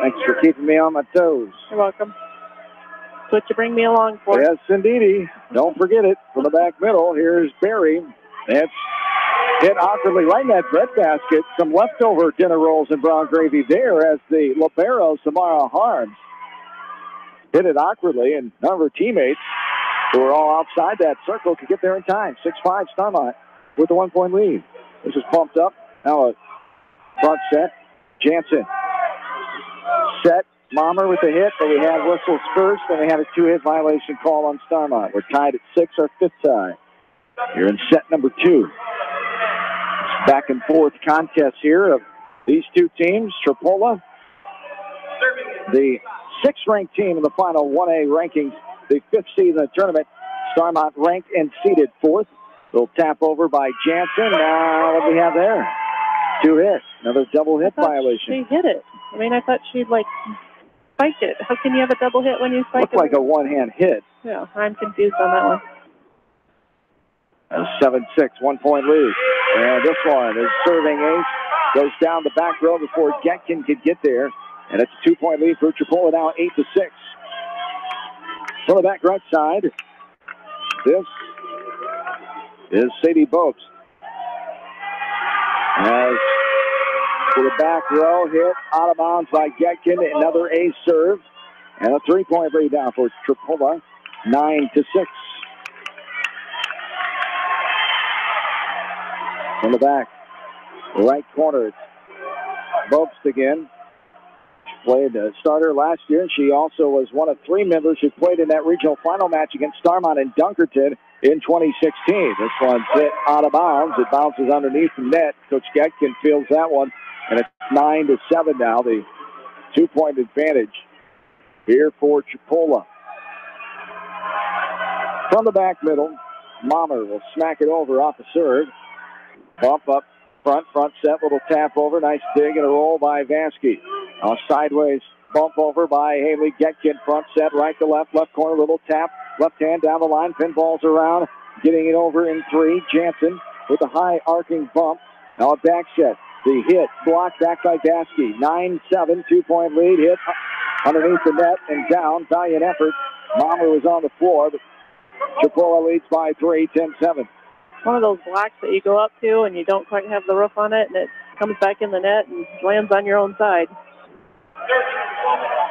Thanks for keeping me on my toes. You're welcome. That's what you bring me along for. Yes, indeedy. Don't forget it. From the back middle, here's Barry. That's hit awkwardly right in that bread basket. Some leftover dinner rolls and brown gravy there as the libero, Samara Harms, hit it awkwardly, and none of her teammates, who were all outside that circle, could get there in time. 6-5 Starmont with the 1-point lead. This is pumped up. Now a front set. Jansen set. Mommer with the hit, but we had whistles first, and we had a 2-hit violation call on Starmont. We're tied at 6, our 5th tie. You're in set number 2. Back and forth contest here of these two teams. Tripola, the 6th-ranked team in the final 1A rankings, the 5th seed in the tournament. Starmont ranked and seeded 4th. Little tap over by Jansen. Now what do we have there? 2 hits. Another double hit violation. She hit it. I mean, I thought she'd spiked it. How can you have a double hit when you spike it? Looked like a one-hand hit. Yeah, I'm confused on that one. A 7-6, 1-point lead. And this one is serving ace. Goes down the back row before Getkin could get there. And it's a 2-point lead for Tripola now, 8-6. From the back right side, this is Sadie Bopes. As to the back row, hit out of bounds by Getkin. Another ace serve. And a 3-point lead now for Tripola, 9-6. From the back, right corner, it's Bopes again. She played a starter last year. She also was one of 3 members who played in that regional final match against Starmont and Dunkerton in 2016. This one's hit out of bounds. It bounces underneath the net. Coach Getkin fields that one, and it's 9-7 now. The 2-point advantage here for Tripola. From the back middle, Mommer will smack it over off the serve. Bump up front set, little tap over. Nice dig and a roll by Vasky. A sideways bump over by Haley Getkin. Front set, right to left corner, little tap. Left hand down the line, pinballs around. Getting it over in 3. Jansen with a high arcing bump. Now a back set. The hit blocked back by Vasky. 9-7, 2-point lead. Hit underneath the net and down. Valiant effort. Mommer was on the floor, but Tripola leads by 3, 10-7. One of those blocks that you go up to and you don't quite have the roof on it, and it comes back in the net and lands on your own side.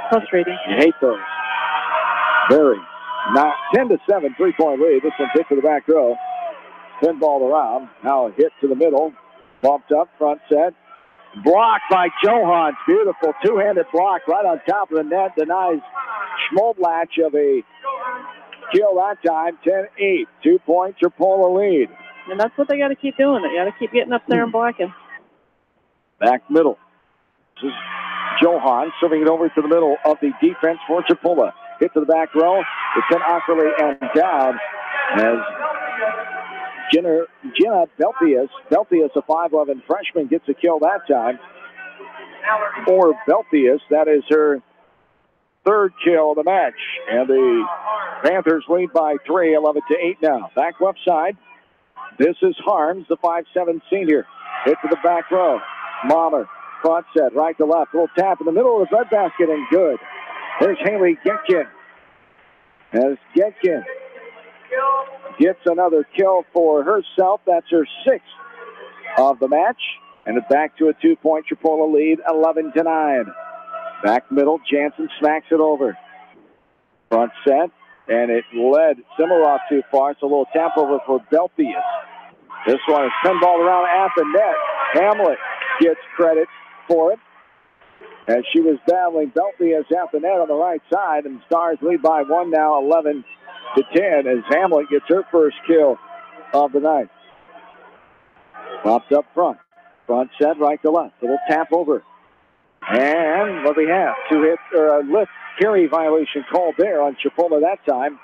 Frustrating. You hate those. Very. Now 10-7, 3-point lead. This one's hit to the back row. Pinball around. Now a hit to the middle. Bumped up, front set. Blocked by Johans. Beautiful 2-handed block right on top of the net. Denies Schmoblatch of a kill that time. 10-8. 2-point Tripola lead. And that's what they got to keep doing. They got to keep getting up there and blocking. Back middle. This is Johan serving it over to the middle of the defense for Tripoli. Hit to the back row. It's sent awkwardly and down as Jenna Belfius, a 5'11 freshman, gets a kill that time. For Belfius, that is her third kill of the match. And the Panthers lead by 3, 11-8 now. Back left side. This is Harms, the 5'7 senior. Hit to the back row. Mommer, front set, right to left. Little tap in the middle of the breadbasket and good. There's Haley Getkin. As Getkin gets another kill for herself. That's her 6th of the match. And it's back to a 2-point Tripoli lead, 11-9. Back middle, Jansen smacks it over. Front set, and it led Simorov too far, so a little tap over for Belfius. This one is pinballed around at the net. Hamlet gets credit for it as she was battling Belfius at the net on the right side, and the Stars lead by 1 now, 11-10, as Hamlet gets her first kill of the night. Popped up front. Front set, right to left. Little tap over. And what do we have? 2-hit or a lift carry violation called there on Tripoli that time.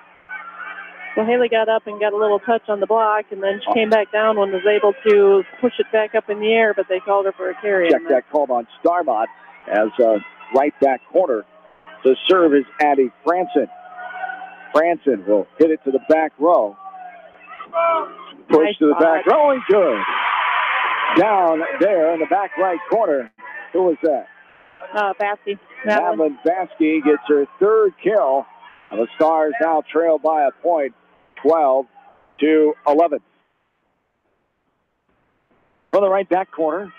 Well, Haley got up and got a little touch on the block, and then she came back down and was able to push it back up in the air, but they called her for a carry. Check that called on Starmont as right back corner. The serve is Addie Franson. Franson will hit it to the back row. Push nice to the spot. back row and good. Down there in the back right corner. Who was that? Baskey. Madeline Baskey gets her third kill. And the Stars now trail by a point, 12-11. From the right back corner.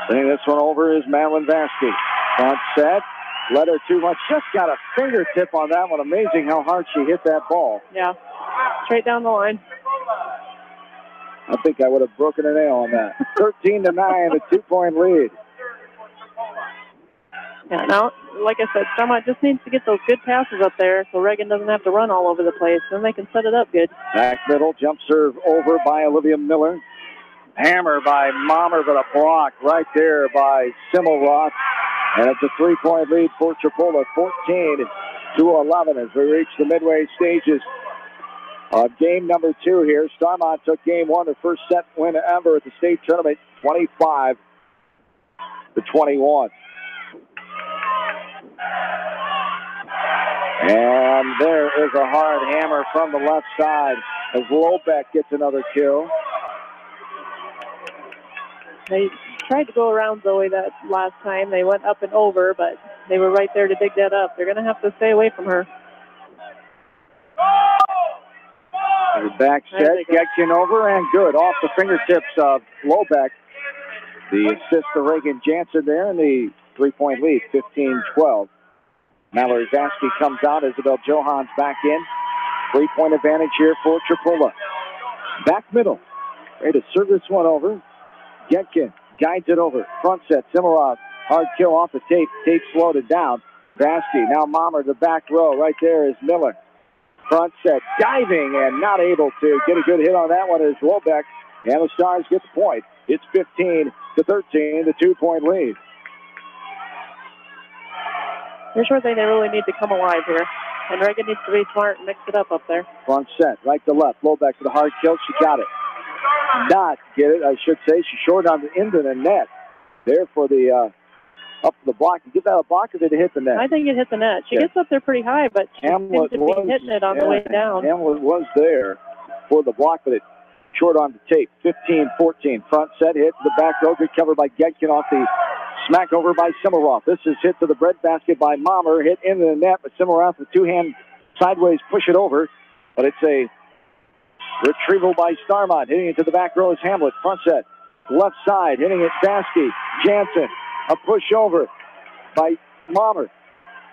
Sending this one over is Madeline Baskey. Front set. Let her too much. Just got a fingertip on that one. Amazing how hard she hit that ball. Yeah. Straight down the line. I think I would have broken a nail on that. 13-9, a 2-point lead. Yeah, now, like I said, Starmont just needs to get those good passes up there so Reagan doesn't have to run all over the place. Then they can set it up good. Back middle, jump serve over by Olivia Miller. Hammer by Mommer, but a block right there by Simmelroth. And it's a 3-point lead for Tripoli, 14-11 as we reach the midway stages of game number 2 here. Starmont took game 1, the first set win ever at the state tournament, 25-21. And there is a hard hammer from the left side as Lobeck gets another kill. They tried to go around Zoe that last time. They went up and over, but they were right there to dig that up. They're going to have to stay away from her. The back set, Getkin over, and good. Off the fingertips of Lobeck. The assist to Reagan Jansen there, and the 3-point lead, 15-12. Mallory Vasky comes out. Isabel Johans back in. 3-point advantage here for Tripoli. Back middle. Ready to serve this one over. Getkin guides it over. Front set. Simmerov. Hard kill off the tape. Tape slowed it down. Vasky. Now Mommer, the back row. Right there is Miller. Front set. Diving and not able to get a good hit on that one is Lobeck. And the Stars get the point. It's 15-13, the 2-point lead. Here's where they really need to come alive here. And Reagan needs to be smart and mix it up there. Front set, right to left. Lobeck for the hard kill. She got it. Not get it, I should say. She short on the into the net. There for the up the block. Did that a block or did it hit the net? I think it hit the net. She gets up there pretty high, but she seems to be hitting it on the way down. Hamlet was there for the block, but it short on the tape. 15-14. Front set hit to the back row. Good cover by Getkin off the smack over by Simmerroth. This is hit to the breadbasket by Mommer. Hit into the net, but Simmerroth with 2-hand sideways push it over. But it's a retrieval by Starmont. Hitting it to the back row is Hamlet. Front set. Left side. Hitting it Vasky. Jansen. A push over by Mommer.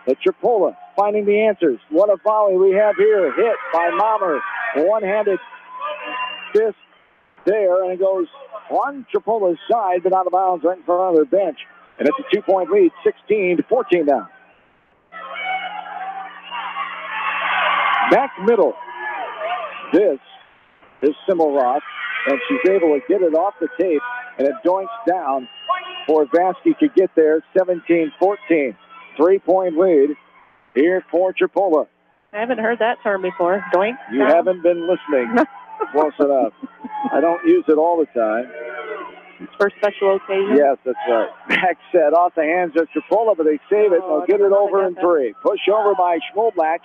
The Tripoli finding the answers. What a volley we have here. Hit by Mommer. One-handed fist there, and it goes on Tripoli's side, but out of bounds right in front of their bench. And it's a 2-point lead, 16-14 now. Back middle. This is Simmelroth, and she's able to get it off the tape, and it doinks down before Vasky could get there. 17-14. 3-point lead here for Tripoli. I haven't heard that term before. Doink. You haven't been listening close enough. I don't use it all the time. It's for special occasions. Yes, that's right. Back set off the hands of Tripoli, but they save it. They'll get it over in 3. Push over by Schmolblach.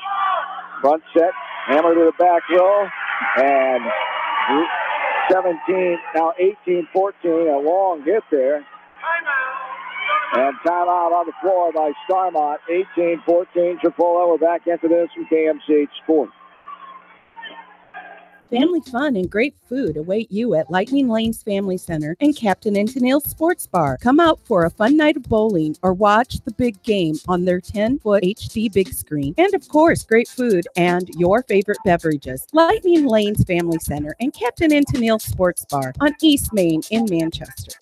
Front set, hammer to the back row, and 17, now 18-14, a long hit there. And timeout on the floor by Starmont, 18-14, Tripoli. We're back after this from KMCH Sports. Family fun and great food await you at Lightning Lanes Family Center and Captain and Tennille's Sports Bar. Come out for a fun night of bowling or watch the big game on their 10-foot HD big screen. And of course, great food and your favorite beverages. Lightning Lanes Family Center and Captain and Tennille's Sports Bar on East Main in Manchester.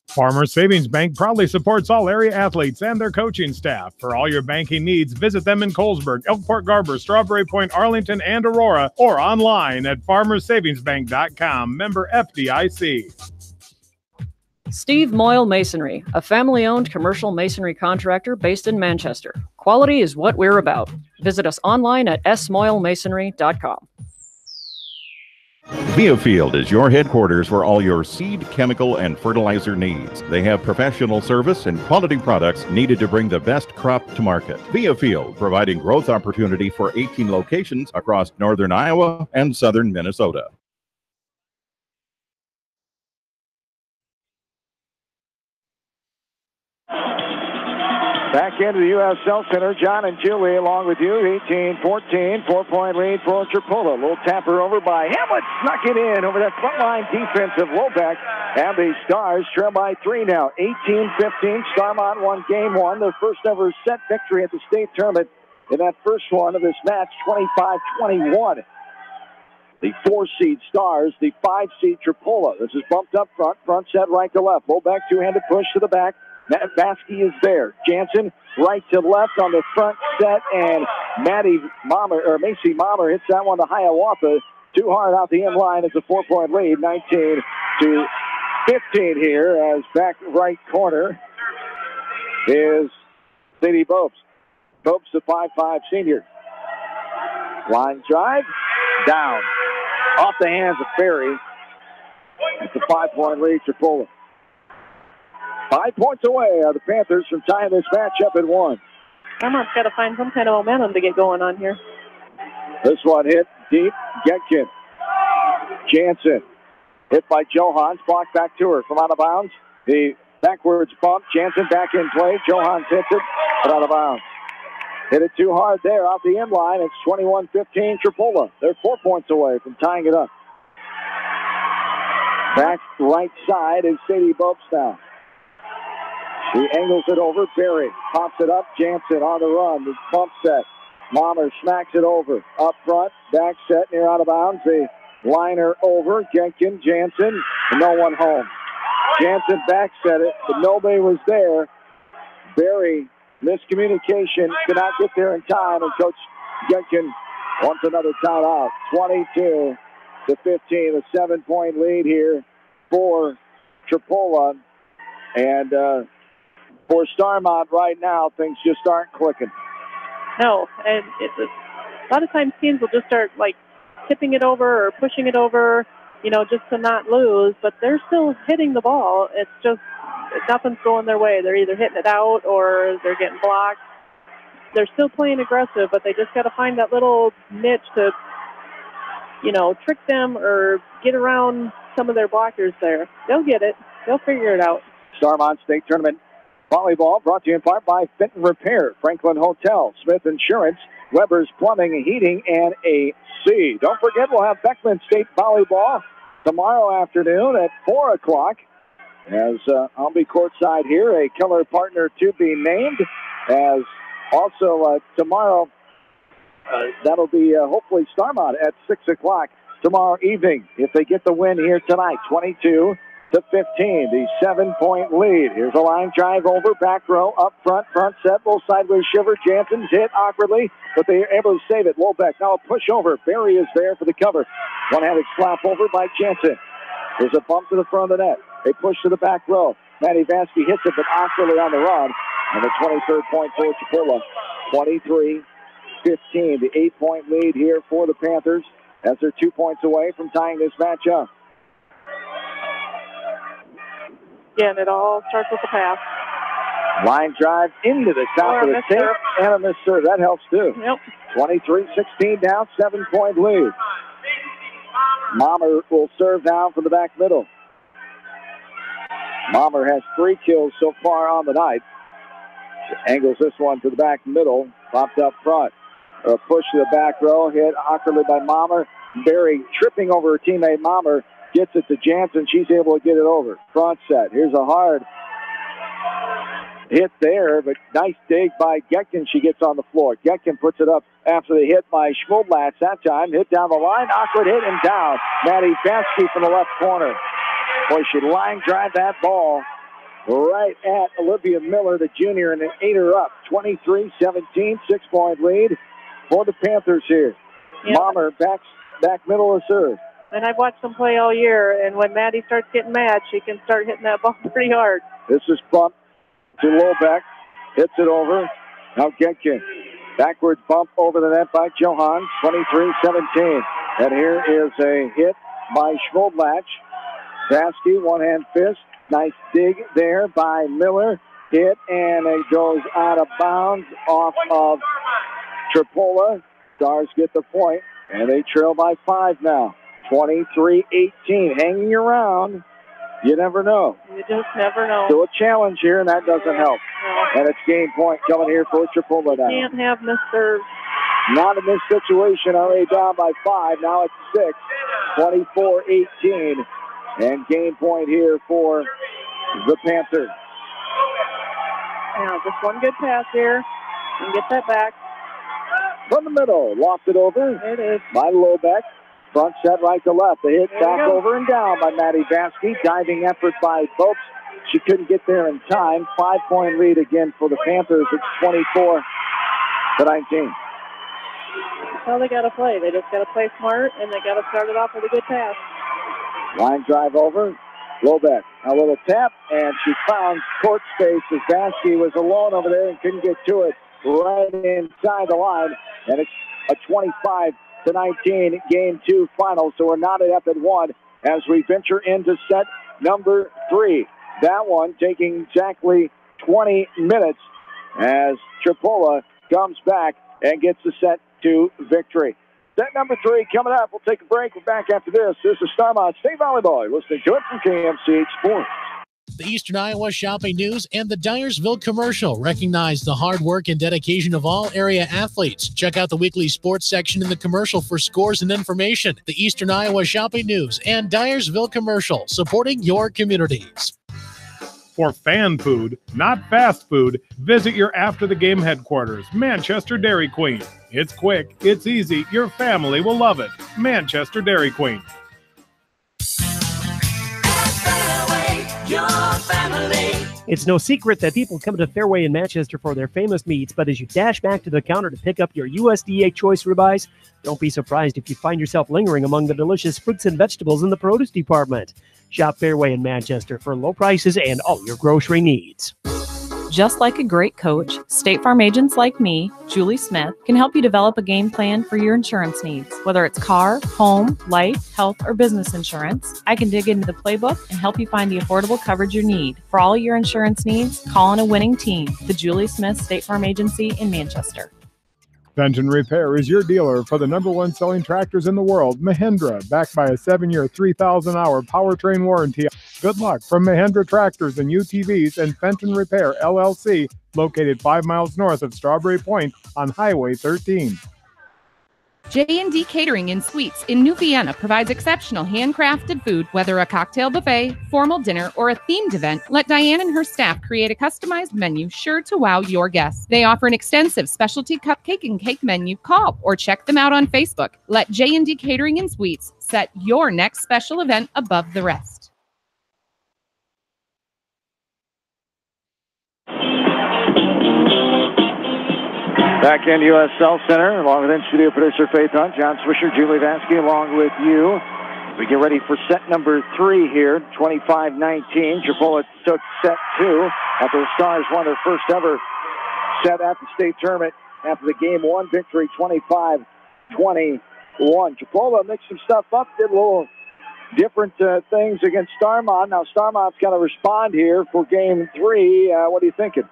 Farmers Savings Bank proudly supports all area athletes and their coaching staff. For all your banking needs, visit them in Colesburg, Elkport Garber, Strawberry Point, Arlington, and Aurora, or online at farmersavingsbank.com. Member FDIC. Steve Moyle Masonry, a family-owned commercial masonry contractor based in Manchester. Quality is what we're about. Visit us online at smoylemasonry.com. Biofield is your headquarters for all your seed, chemical, and fertilizer needs. They have professional service and quality products needed to bring the best crop to market. Biofield, providing growth opportunity for 18 locations across northern Iowa and southern Minnesota. Back into the U.S. Health Center, John and Julie along with you, 18-14, 4-point lead for Tripoli. A little tapper over by Hamlet, snuck it in over that front line defense of Lobeck. And the Stars trail by 3 now, 18-15. Starmont won game 1, their first ever set victory at the state tournament in that first one of this match, 25-21. The 4-seed Stars, the 5-seed Tripoli. This is bumped up front set right to left. Lobeck, two-handed push to the back. Vasky is there. Jansen right to left on the front set, and Macy Mommer hits that one to Hiawatha. Too hard out the end line. It's a 4-point lead, 19-15 here, as back right corner is Sadie Bopes. Bopes, the 5'5" senior. Line drive, down. Off the hands of Ferry. It's a 5-point lead, Tripoli. 5 points away are the Panthers from tying this match up at 1. Starmont's got to find some kind of momentum to get going on here. This one hit deep. Getkin. Jansen. Hit by Johans. Blocked back to her from out of bounds. The backwards bump. Jansen back in play. Johans hits it, but out of bounds. Hit it too hard there off the end line. It's 21-15 Tripoli. They're 4 points away from tying it up. Back right side is Sadie Bopes now. She angles it over. Berry pops it up. Jansen on the run. The bump set. Mommer smacks it over. Up front. Back set near out of bounds. The liner over. Getkin, Jansen. No one home. Jansen back set it, but nobody was there. Berry, miscommunication. Could not get there in time, and Coach Getkin wants another timeout. 22-15. A 7-point lead here for Tripoli. And for Starmont right now, things just aren't clicking. No, and a lot of times teams will just start like tipping it over or pushing it over, just to not lose, but they're still hitting the ball. It's just nothing's going their way. They're either hitting it out or they're getting blocked. They're still playing aggressive, but they just got to find that little niche to, trick them or get around some of their blockers there. They'll get it. They'll figure it out. Starmont State Tournament Volleyball brought to you in part by Fenton Repair, Franklin Hotel, Smith Insurance, Weber's Plumbing and Heating, and AC. Don't forget, we'll have Beckman State Volleyball tomorrow afternoon at 4 o'clock. As I'll be courtside here, a killer partner to be named. As also tomorrow, that'll be hopefully Starmont at 6 o'clock tomorrow evening if they get the win here tonight, 22-15, the 7-point lead. Here's a line drive over, back row, up front, front set, little sideways shiver. Jansen's hit awkwardly, but they are able to save it. Lobeck now a push over. Berry is there for the cover. One-handed slap over by Jansen. There's a bump to the front of the net. They push to the back row. Maddie Vansky hits it, but awkwardly on the run. And the 23rd point for Tripoli. 23-15. The 8-point lead here for the Panthers as they're 2 points away from tying this match up. Again, it all starts with the pass. Line drive into the top of the tape and a miss serve. That helps too. Yep. 23-16 down, 7-point lead. Mommer will serve now from the back middle. Mommer has 3 kills so far on the night. Angles this one to the back middle, popped up front. A push to the back row, hit awkwardly by Mommer. Berry tripping over her teammate Mommer, gets it to Jansen. She's able to get it over. Front set. Here's a hard hit there, but nice dig by Getkin. She gets on the floor. Getkin puts it up after the hit by Schmodlatz that time. Hit down the line, awkward hit and down. Maddie Vansky from the left corner. Boy, she line drive that ball right at Olivia Miller, the junior, and it ate her up. 23-17, 6-point lead for the Panthers here. Yep. Mommer back middle of serve. And I've watched them play all year, and when Maddie starts getting mad, she can start hitting that ball pretty hard. This is bump to Lobeck. Hits it over. Now Getkin. Backwards bump over the net by Johan. 23-17. And here is a hit by Schmodlatz. Vansky, one-hand fist. Nice dig there by Miller. Hit, and it goes out of bounds off of Tripoli. Stars get the point, and they trail by 5 now. 23-18. Hanging around. You never know. You just never know. Still a challenge here, and that doesn't help. No. And it's game point coming here for Tripoli now. Can't have missed serves. Not in this situation. Already down by 5. Now it's 6. 24-18. And game point here for the Panthers. Yeah, just one good pass here. And get that back. From the middle. Lofted over. There it is. By Lobeck. Front set right to left. The hit back over and down by Maddie Vansky. Diving effort by Bopes. She couldn't get there in time. 5-point lead again for the Panthers. It's 24-19. That's how they got to play. They just got to play smart, and they got to start it off with a good pass. Line drive over. Lobeck. A little tap, and she found court space as Vansky was alone over there and couldn't get to it right inside the line. And it's a 25-19 game 2 final. So we're knotted up at 1 as we venture into set number 3. That one taking exactly 20 minutes as Tripoli comes back and gets the set to victory. Set number 3 coming up. We'll take a break. We're back after this. This is Starmont State Volleyball. You're listening to it from KMCH Sports. The Eastern Iowa Shopping News and the Dyersville Commercial recognize the hard work and dedication of all area athletes. Check out the weekly sports section in the commercial for scores and information. The Eastern Iowa Shopping News and Dyersville Commercial, supporting your communities. For fan food, not fast food, visit your after-the-game headquarters, Manchester Dairy Queen. It's quick, it's easy, your family will love it. Manchester Dairy Queen. It's no secret that people come to Fairway in Manchester for their famous meats, but as you dash back to the counter to pick up your USDA choice ribeyes, don't be surprised if you find yourself lingering among the delicious fruits and vegetables in the produce department. Shop Fairway in Manchester for low prices and all your grocery needs. Just like a great coach, State Farm agents like me, Julie Smith, can help you develop a game plan for your insurance needs. Whether it's car, home, life, health, or business insurance, I can dig into the playbook and help you find the affordable coverage you need. For all your insurance needs, call on a winning team. The Julie Smith State Farm Agency in Manchester. Fenton Repair is your dealer for the #1 selling tractors in the world, Mahindra, backed by a 7-year, 3,000-hour powertrain warranty. Good luck from Mahindra Tractors and UTVs and Fenton Repair, LLC, located 5 miles north of Strawberry Point on Highway 13. J&D Catering and Suites in New Vienna provides exceptional handcrafted food, whether a cocktail buffet, formal dinner, or a themed event. Let Diane and her staff create a customized menu sure to wow your guests. They offer an extensive specialty cupcake and cake menu. Call or check them out on Facebook. Let J&D Catering and Suites set your next special event above the rest. Back in U.S. Cell Center, along with in-studio producer Faith Hunt, John Swisher, Julie Vansky, along with you. We get ready for set number 3 here, 25-19. Tripoli took set 2 after the Stars won their first ever set at the state tournament after the game 1 victory, 25-21. Tripoli mixed some stuff up, did a little different things against Starmont. Now Starmont's got to respond here for game 3. What are you thinking?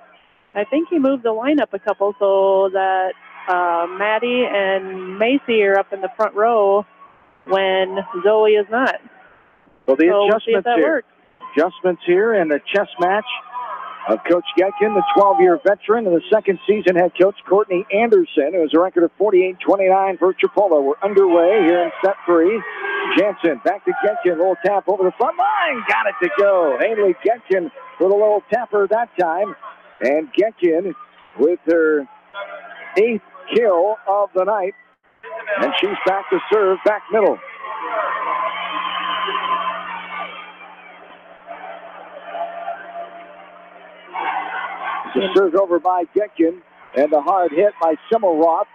I think he moved the lineup a couple so that Maddie and Macy are up in the front row when Zoe is not. Well, the we'll see if adjustments that here. works. Adjustments here in the chess match of Coach Getkin, the 12-year veteran, and the second season head coach Courtney Anderson, who has a record of 48-29 for Tripoli. We're underway here in set 3. Jansen back to Getkin, little tap over the front line, got it to go. Haley Getkin with a little tapper that time, and Getkin with her 8th kill of the night, and she's back to serve, back middle. The serve over by Getkin, and the hard hit by Simmelroth.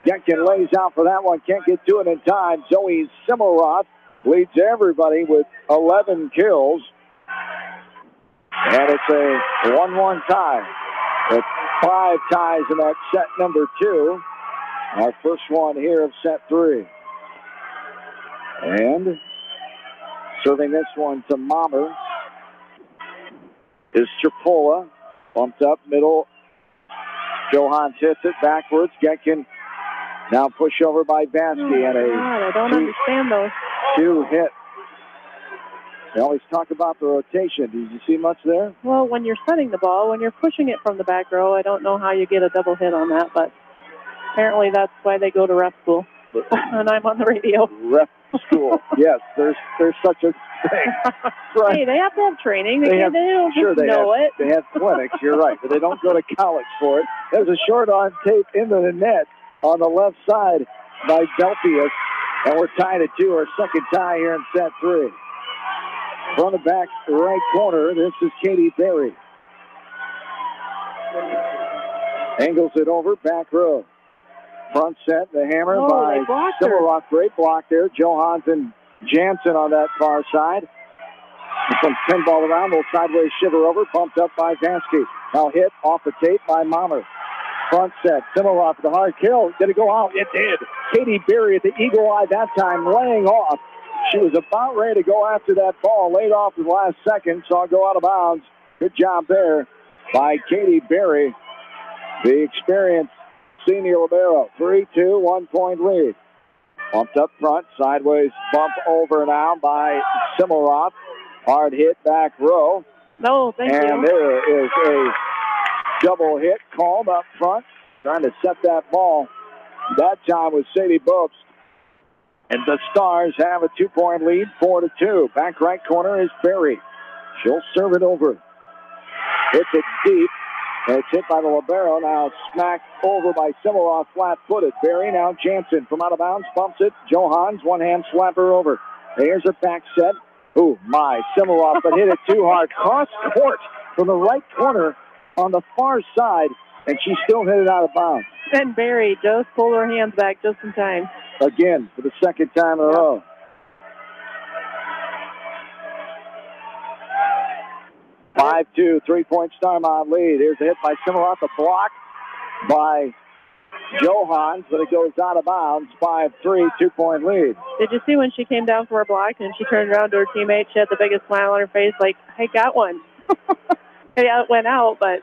Getkin lays out for that one, can't get to it in time. Zoe Simmelroth leads everybody with 11 kills. And it's a 1-1 tie. With 5 ties in that set number 2. Our first one here of set 3. And serving this one to Mommer is Tripoli. Bumped up middle. Johans hits it backwards. Getkin now push over by Bansky and I don't understand those. 2 hit. They always talk about the rotation. Did you see much there? Well, when you're setting the ball, when you're pushing it from the back row, I don't know how you get a double hit on that, but apparently that's why they go to ref school. And I'm on the radio. Ref school. Yes, there's such a thing. Right. Hey, they have to have training. They don't sure just know it. They have clinics, you're right, but they don't go to college for it. There's a short on tape into the net on the left side by Delphius, and we're tied at 2, our second tie here in set 3. From the back right corner, this is Katie Berry. Angles it over, back row. Front set, the hammer by Simmelroth. Great block there. Johans and Jansen on that far side. Some pinball around, little sideways shiver over, bumped up by Vansky. Now hit off the tape by Mommer. Front set, Simmelroth with the hard kill. Did it go out? It did. Katie Berry at the eagle eye that time, laying off. She was about ready to go after that ball, laid off in the last second, saw it go out of bounds. Good job there by Katie Berry, the experienced senior libero. 3-2, 1-point lead. Bumped up front, sideways bump over now by Simmelroth. Hard hit back row. No, thank you. And there is a double hit called up front, trying to set that ball. That time was Sadie Bobst. And the Stars have a 2-point lead, 4-2. Back right corner is Berry. She'll serve it over. Hits it deep. And it's hit by the libero. Now smacked over by Simmelroth, flat-footed. Berry now Jansen from out of bounds, bumps it. Johans, one-hand slapper over. Here's her back set. Oh, my. Simmelroth, but hit it too hard. Cross court from the right corner on the far side, and she still hit it out of bounds. And Berry just pulled her hands back just in time. Again, for the second time in a row. Five, 2, 3-point Starmont lead. Here's a hit by Simmelroth, a block by Johans, but it goes out of bounds. 5-3, 2-point lead. Did you see when she came down for her block and she turned around to her teammate? She had the biggest smile on her face, like, I got one. Yeah, it went out, but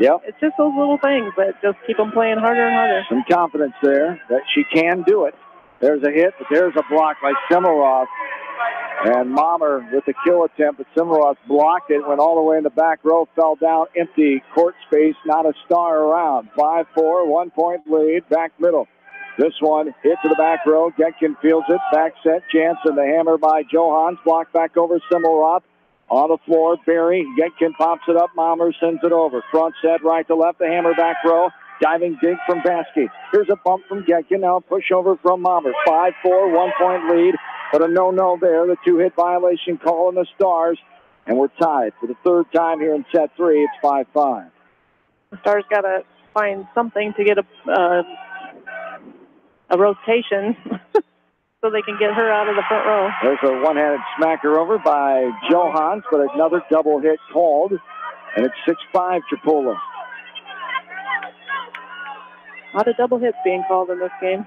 yep. It's just those little things that just keep them playing harder and harder. Some confidence there that she can do it. There's a hit, but there's a block by Simmelroth. And Mommer with the kill attempt, but Simmelroth blocked it, went all the way in the back row, fell down, empty court space, not a star around. 5-4, 1-point lead, back middle. This one hit to the back row. Getkin fields it, back set, Jansen, the hammer by Johans, blocked back over Simmelroth. On the floor, Berry, Getkin pops it up, Mommer sends it over. Front set, right to left, the hammer back row. Diving dig from Bansky. Here's a bump from Getkin, now a push over from Mommer. 5-4, 1-point lead. But a no-no there, the 2-hit violation call on the Stars. And we're tied for the third time here in set 3. It's 5-5. The Stars got to find something to get a rotation. so they can get her out of the front row. There's a one-handed smacker over by Johans, but another double hit called, and it's 6-5 Tripoli. A lot of double hits being called in this game.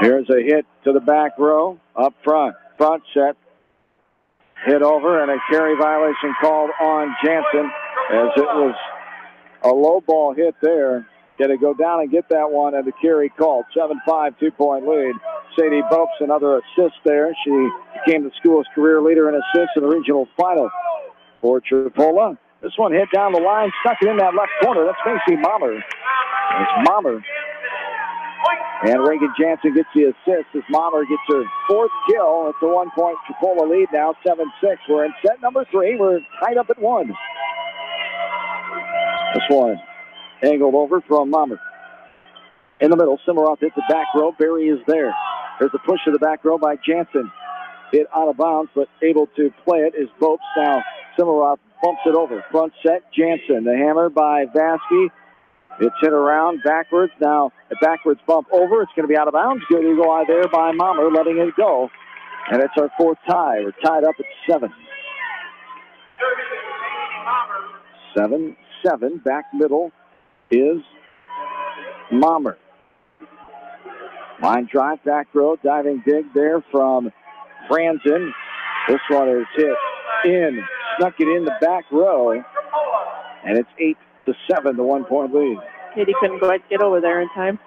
Here's a hit to the back row, up front. Front set, hit over, and a carry violation called on Jansen, as it was a low ball hit there. Got to go down and get that one, and the carry called. 7-5, 2-point lead. Sadie Bopes, another assist there. She became the school's career leader in assists in the regional final for Tripoli. This one hit down the line, stuck it in that left corner. That's Macy Mommer. It's Mommer. And Reagan Jansen gets the assist as Mommer gets her fourth kill. It's a 1-point Tripoli lead now, 7-6. We're in set number 3. We're tied up at 1. This one angled over from Mommer. In the middle, Simmeroff hits the back row. Berry is there. There's a push to the back row by Jansen. Hit out of bounds, but able to play it is Bopes. Now Simmeroff bumps it over. Front set, Jansen. The hammer by Vasky. It's hit around backwards. Now a backwards bump over. It's going to be out of bounds. Good eagle eye there by Mommer, letting it go. And it's our fourth tie. We're tied up at 7. 7-7. Back middle is Mommer. Line drive, back row, diving dig there from Franzen. This one is hit in. Snuck it in the back row. And it's 8-7, the 1-point lead. Katie couldn't quite get over there in time.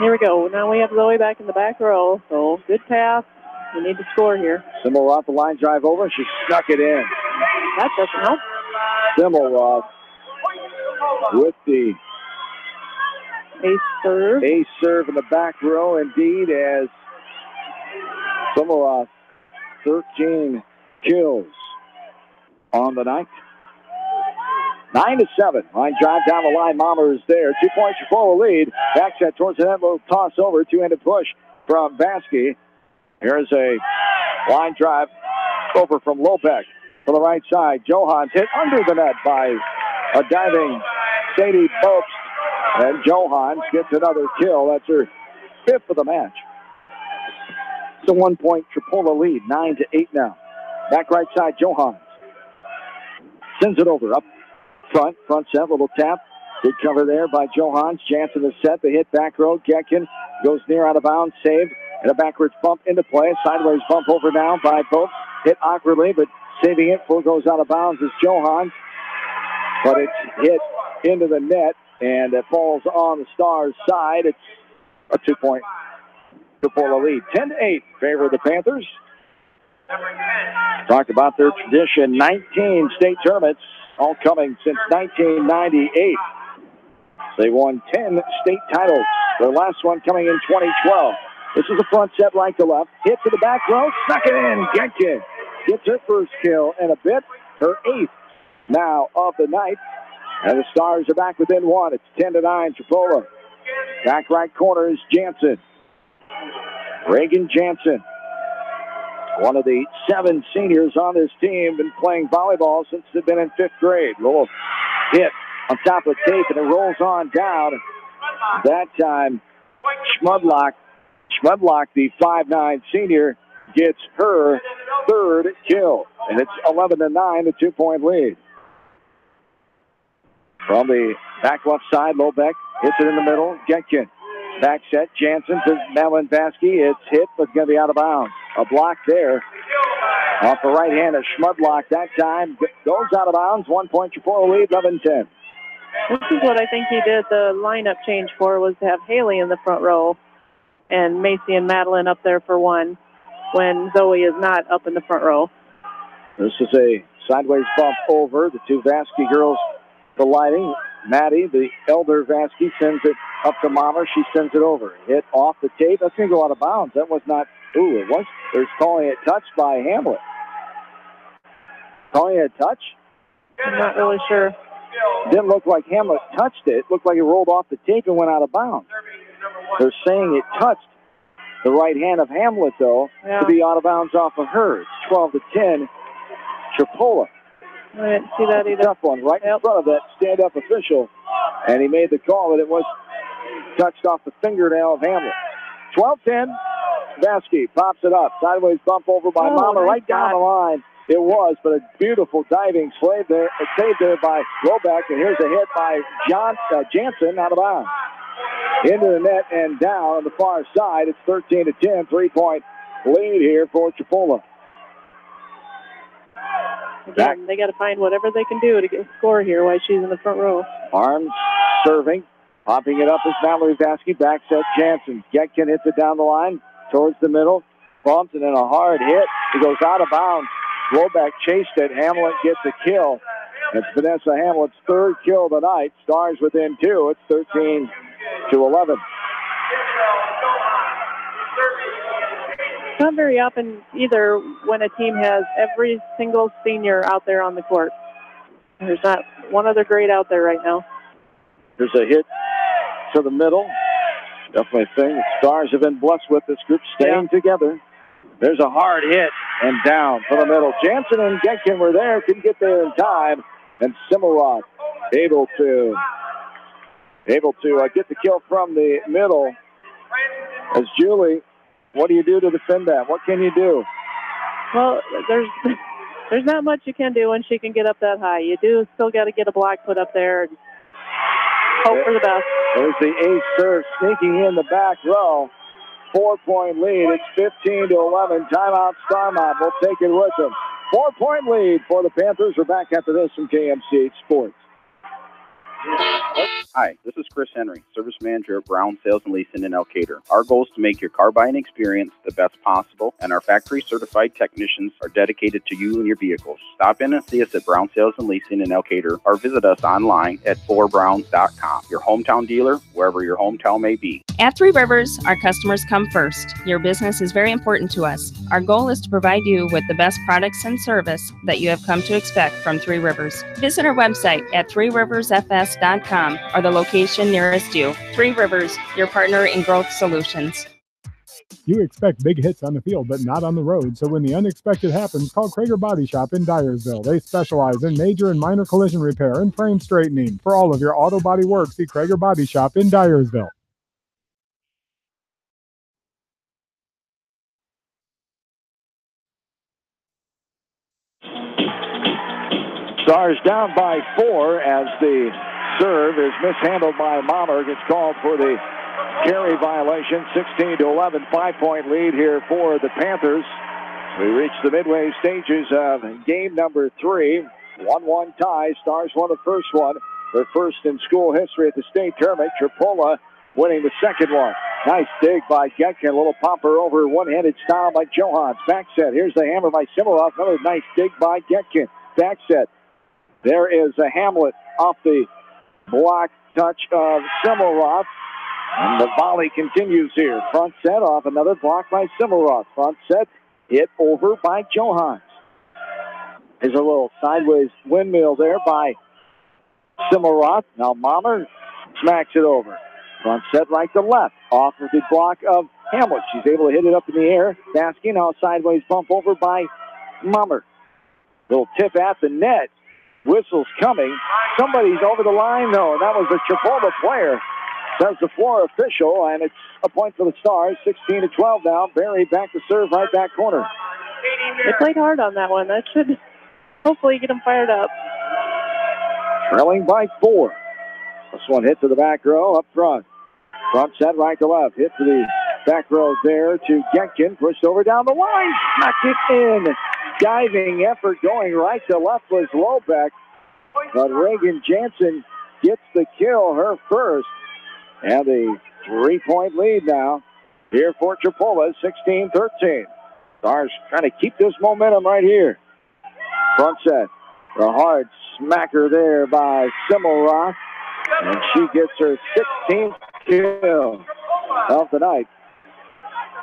Here we go. Now we have Zoe back in the back row. So good pass. We need to score here. Simmelroth, the line drive over. She snuck it in. That doesn't help. Simmelroth with the ace serve. Ace serve in the back row, indeed, as Simmelroth 13 kills on the night. 9-7. Line drive down the line. Mommer is there. 2-point Tripoli lead. Back set towards the net. Little toss over. Two-handed push from Vasky. Here's a line drive over from Lopek to the right side. Johans hit under the net by a diving Sadie Bopes. And Johans gets another kill. That's her 5th of the match. It's a 1-point Tripoli lead. 9-8 now. Back right side, Johans. Sends it over. Up front set, little tap. Good cover there by Johans. Jansen is set. The hit back row. Getkin goes near out of bounds. Saved. And a backwards bump into play. Sideways bump over now by Bopes. Hit awkwardly, but saving it before it goes out of bounds is Johans. But it's hit into the net, and it falls on the Stars' side. It's a 2-point Tripoli lead. 10-8 favor of the Panthers. Talked about their tradition. 19 state tournaments, all coming since 1998. They won 10 state titles. Their last one coming in 2012. This is a front set right to left. Hit to the back row. Snuck it in. Getkin gets her first kill and a bit. Her 8th now of the night. And the Stars are back within 1. It's 10-9 Tripoli. Back right corner is Jansen. Reagan Jansen. One of the 7 seniors on this team, been playing volleyball since they've been in 5th grade. Little hit on top of the tape, and it rolls on down. That time, Schmudlock, the 5'9" senior, gets her 3rd kill. And it's 11-9, the 2-point lead. From the back left side, Lobeck hits it in the middle. Getkin. Back set, Jansen to Madeline Vasky. It's hit, but it's going to be out of bounds. A block there. Off the right hand of Schmudlock that time. Goes out of bounds. 1-point Tripoli lead, 11-10. This is what I think he did the lineup change for, was to have Haley in the front row and Macy and Madeline up there for one when Zoe is not up in the front row. This is a sideways bump over. The 2 Vasky girls colliding. Maddie, the elder Vasky, sends it up to Mommer. She sends it over. Hit off the tape. That's going to go out of bounds. That was not... Ooh, it was. They're calling it touch by Hamlet. Calling it a touch? I'm not really sure. Didn't look like Hamlet touched it. It looked like it rolled off the tape and went out of bounds. They're saying it touched the right hand of Hamlet, though, to be out of bounds off of her. It's 12-10, Tripoli. I didn't see that either. Tough one right in front of that stand-up official And he made the call that it was touched off the fingernail of Hamlet. 12-10. Vasky pops it up. Sideways bump over by Mama right down the line. It was, but a beautiful diving save there by Roback. And here's a hit by Jansen out of bounds. Into the net and down on the far side. It's 13-10. 3-point lead here for Tripoli. Again, they got to find whatever they can do to get a score here while she's in the front row. Arms serving. Popping it up is Mallory Vasky. Back set Jansen. Getkin hits it down the line towards the middle. Bumps and then a hard hit. He goes out of bounds. Roback chased it. Hamlet gets a kill. It's Vanessa Hamlet's third kill of the night. Stars within 2. It's 13-11. Not very often either when a team has every single senior out there on the court. There's not one other grade out there right now. There's a hit to the middle. Definitely a thing that Stars have been blessed with, this group staying together. There's a hard hit and down from the middle. Jansen and Getkin were there, couldn't get there in time. And Simmelroth able to get the kill from the middle. As Julie, what do you do to defend that? What can you do? Well, there's not much you can do when she can get up that high. You do still got to get a block put up there and hope for the best. There's the ace serve sneaking in the back row. 4-point lead. It's 15-11. Timeout Starmont. We'll take it with them. 4-point lead for the Panthers. We're back after this from KMCH Sports. Hi, this is Chris Henry, Service Manager at Brown Sales and Leasing in Elkader. Our goal is to make your car buying experience the best possible, and our factory-certified technicians are dedicated to you and your vehicles. Stop in and see us at Brown Sales and Leasing in Elkader, or visit us online at 4browns.com. Your hometown dealer, wherever your hometown may be. At Three Rivers, our customers come first. Your business is very important to us. Our goal is to provide you with the best products and service that you have come to expect from Three Rivers. Visit our website at threeriversfs.com or the location nearest you. Three Rivers, your partner in growth solutions. You expect big hits on the field, but not on the road. So when the unexpected happens, call Krager Body Shop in Dyersville. They specialize in major and minor collision repair and frame straightening. For all of your auto body work, see Krager Body Shop in Dyersville. Stars down by 4 as the serve is mishandled by Mahler. Gets called for the carry violation. 16-11, 5-point lead here for the Panthers. We reach the midway stages of game number 3. 1-1 tie. Stars won the first one. Their first in school history at the state tournament. Tripoli winning the second one. Nice dig by Getkin. A little popper over one-handed style by Johans. Back set. Here's the hammer by Simmelroth. Another nice dig by Getkin. Back set. There is a Hamlet off the block touch of Simmelroth. And the volley continues here. Front set off another block by Simmelroth. Front set hit over by Johans. There's a little sideways windmill there by Simmelroth. Now Mahler smacks it over. Front set right to left. Off of the block of Hamlet. She's able to hit it up in the air. Vasky now sideways bump over by Mahler. Little tip at the net. Whistle's coming. Somebody's over the line, though. That was the Tripoli player, says the floor official, and it's a point for the Stars. 16-12 now. Barry back to serve right back corner. They played hard on that one. That should hopefully get them fired up. Trailing by 4. This one hit to the back row up front. Front set right to left. Hit to the back row there to Getkin. Pushed over down the line. Smack it in. Diving effort going right to left was Lobeck. But Reagan Jansen gets the kill, her first. And a 3-point lead now here for Tripoli, 16-13. Stars trying to keep this momentum right here. Front set. A hard smacker there by Simmelroth. And she gets her 16th kill of the night.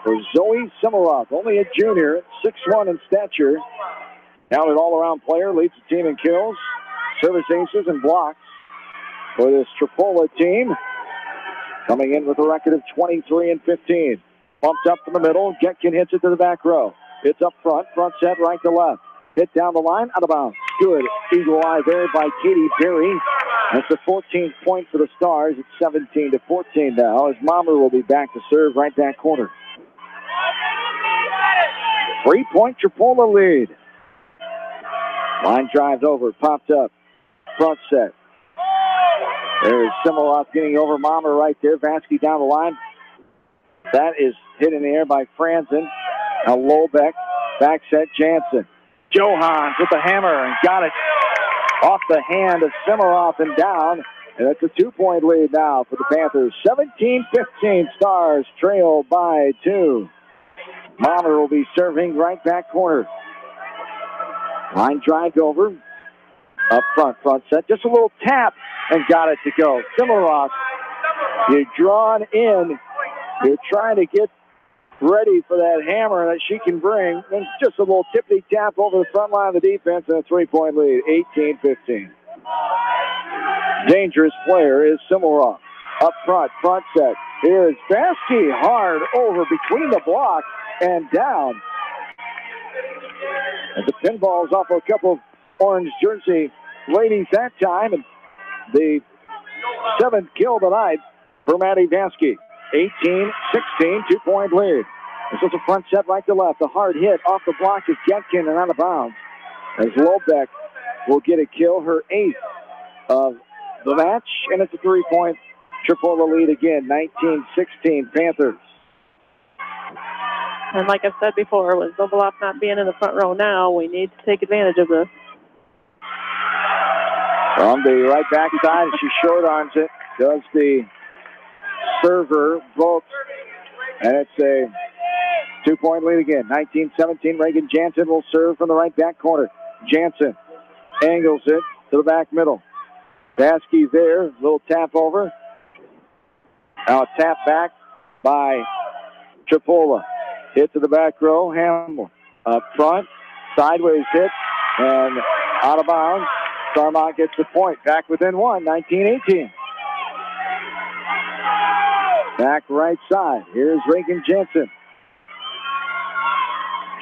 For Zoe Simmelroth, only a junior, 6'1" in stature. Talented all-around player, leads the team in kills, service aces, and blocks for this Tripoli team. Coming in with a record of 23-15. Bumped up from the middle. Getkin hits it to the back row. It's up front. Front set right to left. Hit down the line. Out of bounds. Good eagle eye there by Katie Berry. That's the 14th point for the Stars. It's 17-14 now as Mommer will be back to serve right that corner. 3-point Tripoli lead. Line drives over, popped up. Front set. There's Similoff getting over Mommer right there. Vasky down the line. That is hit in the air by Franzen. Now Lobeck. Back set Jansen. Johans with the hammer and got it off the hand of Similoff and down. And it's a 2-point lead now for the Panthers. 17-15. Stars trail by 2. Mommer will be serving right back corner. Line drive over. Up front set. Just a little tap and got it to go. Similoff, you're drawn in. You're trying to get ready for that hammer that she can bring. And just a little tippity tap over the front line of the defense and a 3-point lead. 18-15. Dangerous player is Similoff. Up front set. Here is Vasky hard over between the block and down. And the pinball's off a couple of orange jersey ladies that time. And the 7th kill tonight for Maddie Vasky. 18-16, 2-point lead. This is a front set right to left. A hard hit off the block is Getkin and out of bounds. As Lobeck will get a kill, her 8th of the match. And it's a 3-point Tripoli lead again. 19-16 Panthers. And like I said before, with Zobelov not being in the front row now, we need to take advantage of this. From the right back side, she short arms it. Does the server vote. And it's a 2-point lead again. 19-17. Reagan Jansen will serve from the right back corner. Jansen angles it to the back middle. Vasky there. Little tap over. Now a tap back by Tripoli. Hit to the back row. Hamel up front. Sideways hit. And out of bounds. Starmont gets the point. Back within 1. 19-18. Back right side. Here's Reagan Jansen.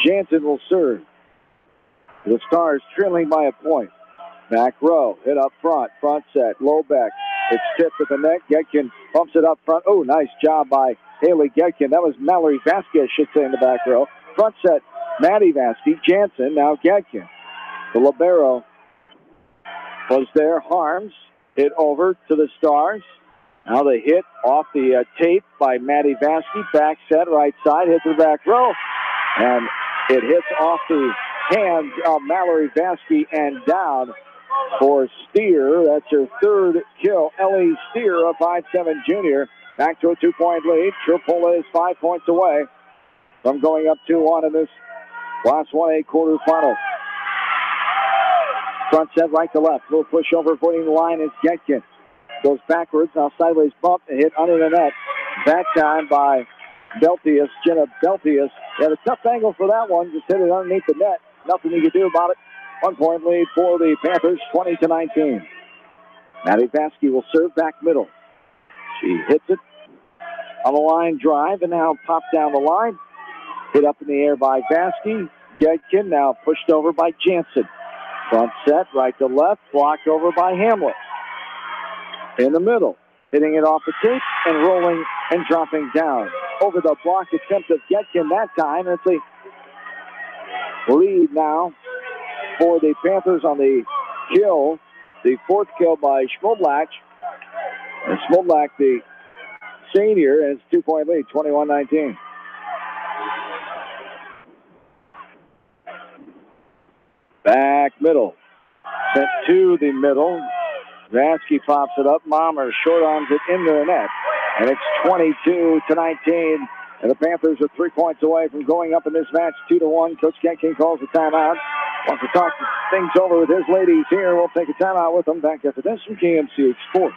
Jansen will serve. The Stars trailing by a point. Back row. Hit up front. Front set. Low back. It's tipped at the net. Getkin pumps it up front. Oh, nice job by Haley Getkin. That was Mallory Vasky, I should say, in the back row. Front set. Maddie Vasky. Jansen. Now Getkin. The libero was there. Harms. Hit over to the Stars. Now the hit off the tape by Maddie Vasky. Back set, right side, hit to the back row. And it hits off the hands of Mallory Vasky and down for Steer. That's her 3rd kill. Ellie Steer, a 5'7" junior. Back to a 2-point lead. Tripoli is 5 points away from going up 2-1 in this last 1A quarterfinal. Front set right to left. Little push over, avoiding the line is Getkin. Goes backwards, now sideways bump and hit under the net. That time by Beltius, Jenna Beltius. Had a tough angle for that one. Just hit it underneath the net. Nothing you can do about it. 1-point lead for the Panthers, 20-19. Maddie Vasky will serve back middle. She hits it on the line drive and now popped down the line. Hit up in the air by Vasky. Getkin now pushed over by Jansen. Front set, right to left, blocked over by Hamlet. In the middle, hitting it off the tape and rolling and dropping down. Over the block attempt of Getkin that time. It's a lead now for the Panthers on the kill. The 4th kill by Schmodlach. And Schmodlach, the senior, and it's a 2-point lead, 21-19. Back middle. Sent to the middle. Vasky pops it up. Mommer short arms it into the net. And it's 22-19. And the Panthers are 3 points away from going up in this match 2-1. Coach Getkin calls the timeout. Wants to talk things over with his ladies here. We'll take a timeout with them. Back after this from KMCH Sports.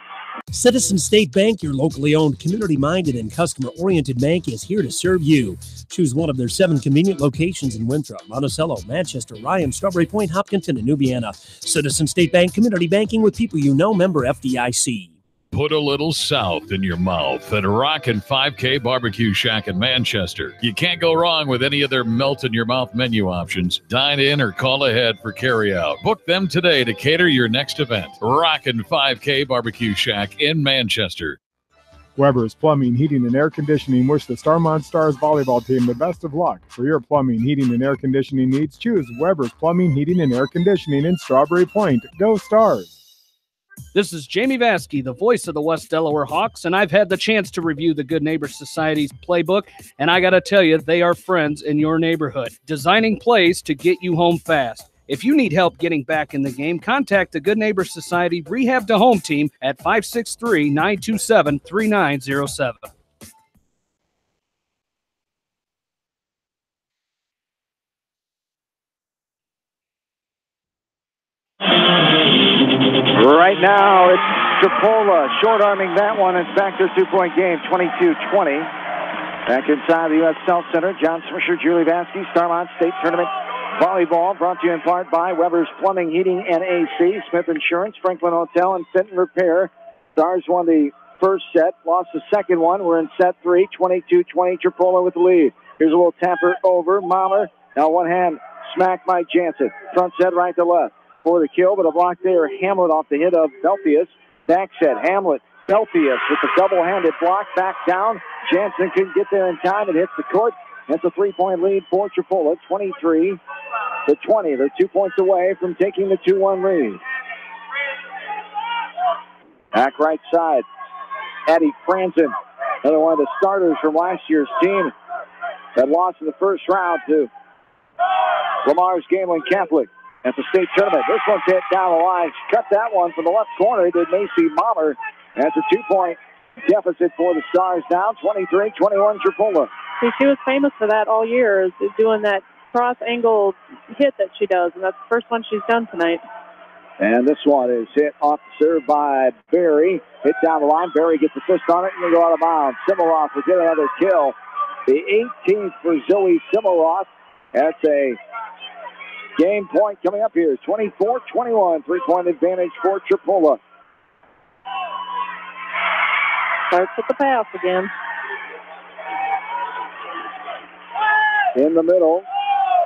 Citizen State Bank, your locally owned, community-minded, and customer-oriented bank, is here to serve you. Choose one of their 7 convenient locations in Winthrop, Monticello, Manchester, Ryan, Strawberry Point, Hopkinton, and Nubiana. Citizen State Bank, community banking with people you know, member FDIC. Put a little South in your mouth at Rockin' 5K Barbecue Shack in Manchester. You can't go wrong with any of their melt-in-your-mouth menu options. Dine in or call ahead for carry-out. Book them today to cater your next event. Rockin' 5K Barbecue Shack in Manchester. Weber's Plumbing, Heating, and Air Conditioning wish the Starmont Stars volleyball team the best of luck. For your plumbing, heating, and air conditioning needs, choose Weber's Plumbing, Heating, and Air Conditioning in Strawberry Point. Go Stars! This is Jamie Vaskey, the voice of the West Delaware Hawks, and I've had the chance to review the Good Neighbor Society's playbook, and I got to tell you, they are friends in your neighborhood, designing plays to get you home fast. If you need help getting back in the game, contact the Good Neighbor Society Rehab to Home team at 563-927-3907. Right now, it's Tripoli short-arming that one. It's back to a two-point game, 22-20. Back inside the U.S. Health Center, John Swisher, Julie Vaskey, Starmont State Tournament Volleyball, brought to you in part by Weber's Plumbing, Heating, and AC, Smith Insurance, Franklin Hotel, and Fenton Repair. Stars won the first set, lost the second one. We're in set 3, 22-20, Tripoli with the lead. Here's a little tapper over, Mahler. Now one hand smacked by Jansen. Front set right to left for the kill, but a block there. Hamlet off the hit of Belfius. Back set, Hamlet, Belfius with the double-handed block, back down. Jansen couldn't get there in time. It hits the court. That's a 3-point lead for Tripoli, 23-20. They're 2 points away from taking the 2-1 lead. Back right side, Addie Franzen, another one of the starters from last year's team that lost in the first round to Lamar's Gambling Catholic at the state tournament. This one's hit down the line. She cut that one from the left corner. Did Macy Mahler. That's a 2-point deficit for the Stars now, 23-21 Tripoli. See, she was famous for that all year, is doing that cross-angle hit that she does, and that's the first one she's done tonight. And this one is hit off the serve by Barry. Hit down the line. Barry gets a fist on it and they go out of bounds. Simmeroff will get another kill. The 18th for Zoe Simmeroff. That's a game point coming up here. 24-21. 3-point advantage for Tripoli. Starts with the pass again. In the middle,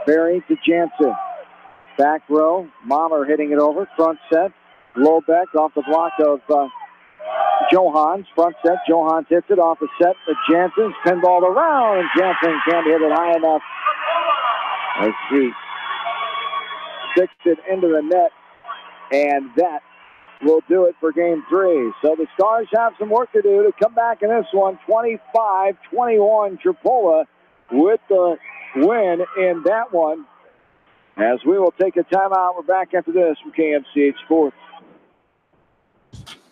Barry to Jansen. Back row, Mahler hitting it over. Front set, Lobeck off the block of Johans. Front set, Johans hits it off the set of Jansen's. Pinballed around, and Jansen can't hit it high enough as she sticks it into the net. And that will do it for game 3. So the Stars have some work to do to come back in this one. 25-21 Tripoli with the win in that one. As we will take a timeout, we're back after this from KMCH Sports.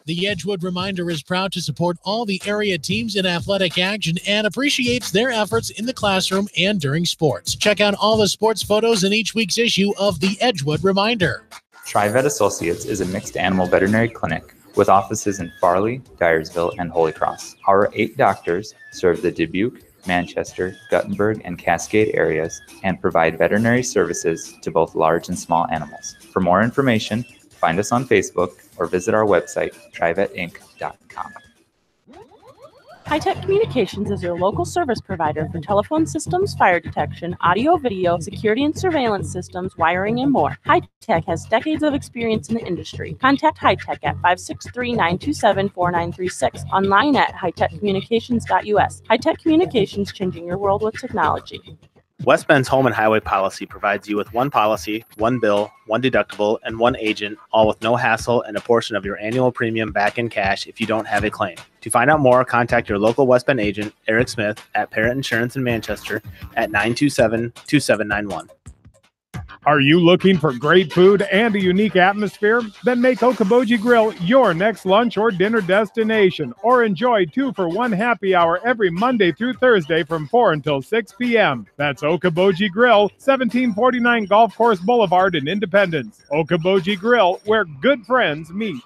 The Edgewood Reminder is proud to support all the area teams in athletic action and appreciates their efforts in the classroom and during sports. Check out all the sports photos in each week's issue of the Edgewood Reminder. TriVet Associates is a mixed animal veterinary clinic with offices in Farley, Dyersville, and Holy Cross. Our 8 doctors serve the Dubuque, Manchester, Guttenberg, and Cascade areas and provide veterinary services to both large and small animals. For more information, find us on Facebook or visit our website, trivetinc.com. High-Tech Communications is your local service provider for telephone systems, fire detection, audio, video, security and surveillance systems, wiring, and more. High-Tech has decades of experience in the industry. Contact High-Tech at 563-927-4936, online at hightechcommunications.us. High-Tech Communications, changing your world with technology. West Bend's home and highway policy provides you with one policy, one bill, one deductible, and one agent, all with no hassle and a portion of your annual premium back in cash if you don't have a claim. To find out more, contact your local West Bend agent, Eric Smith, at Parrott Insurance in Manchester at 927-2791. Are you looking for great food and a unique atmosphere? Then make Okoboji Grill your next lunch or dinner destination, or enjoy 2-for-1 happy hour every Monday through Thursday from 4 until 6 p.m. That's Okoboji Grill, 1749 Golf Course Boulevard in Independence. Okoboji Grill, where good friends meet.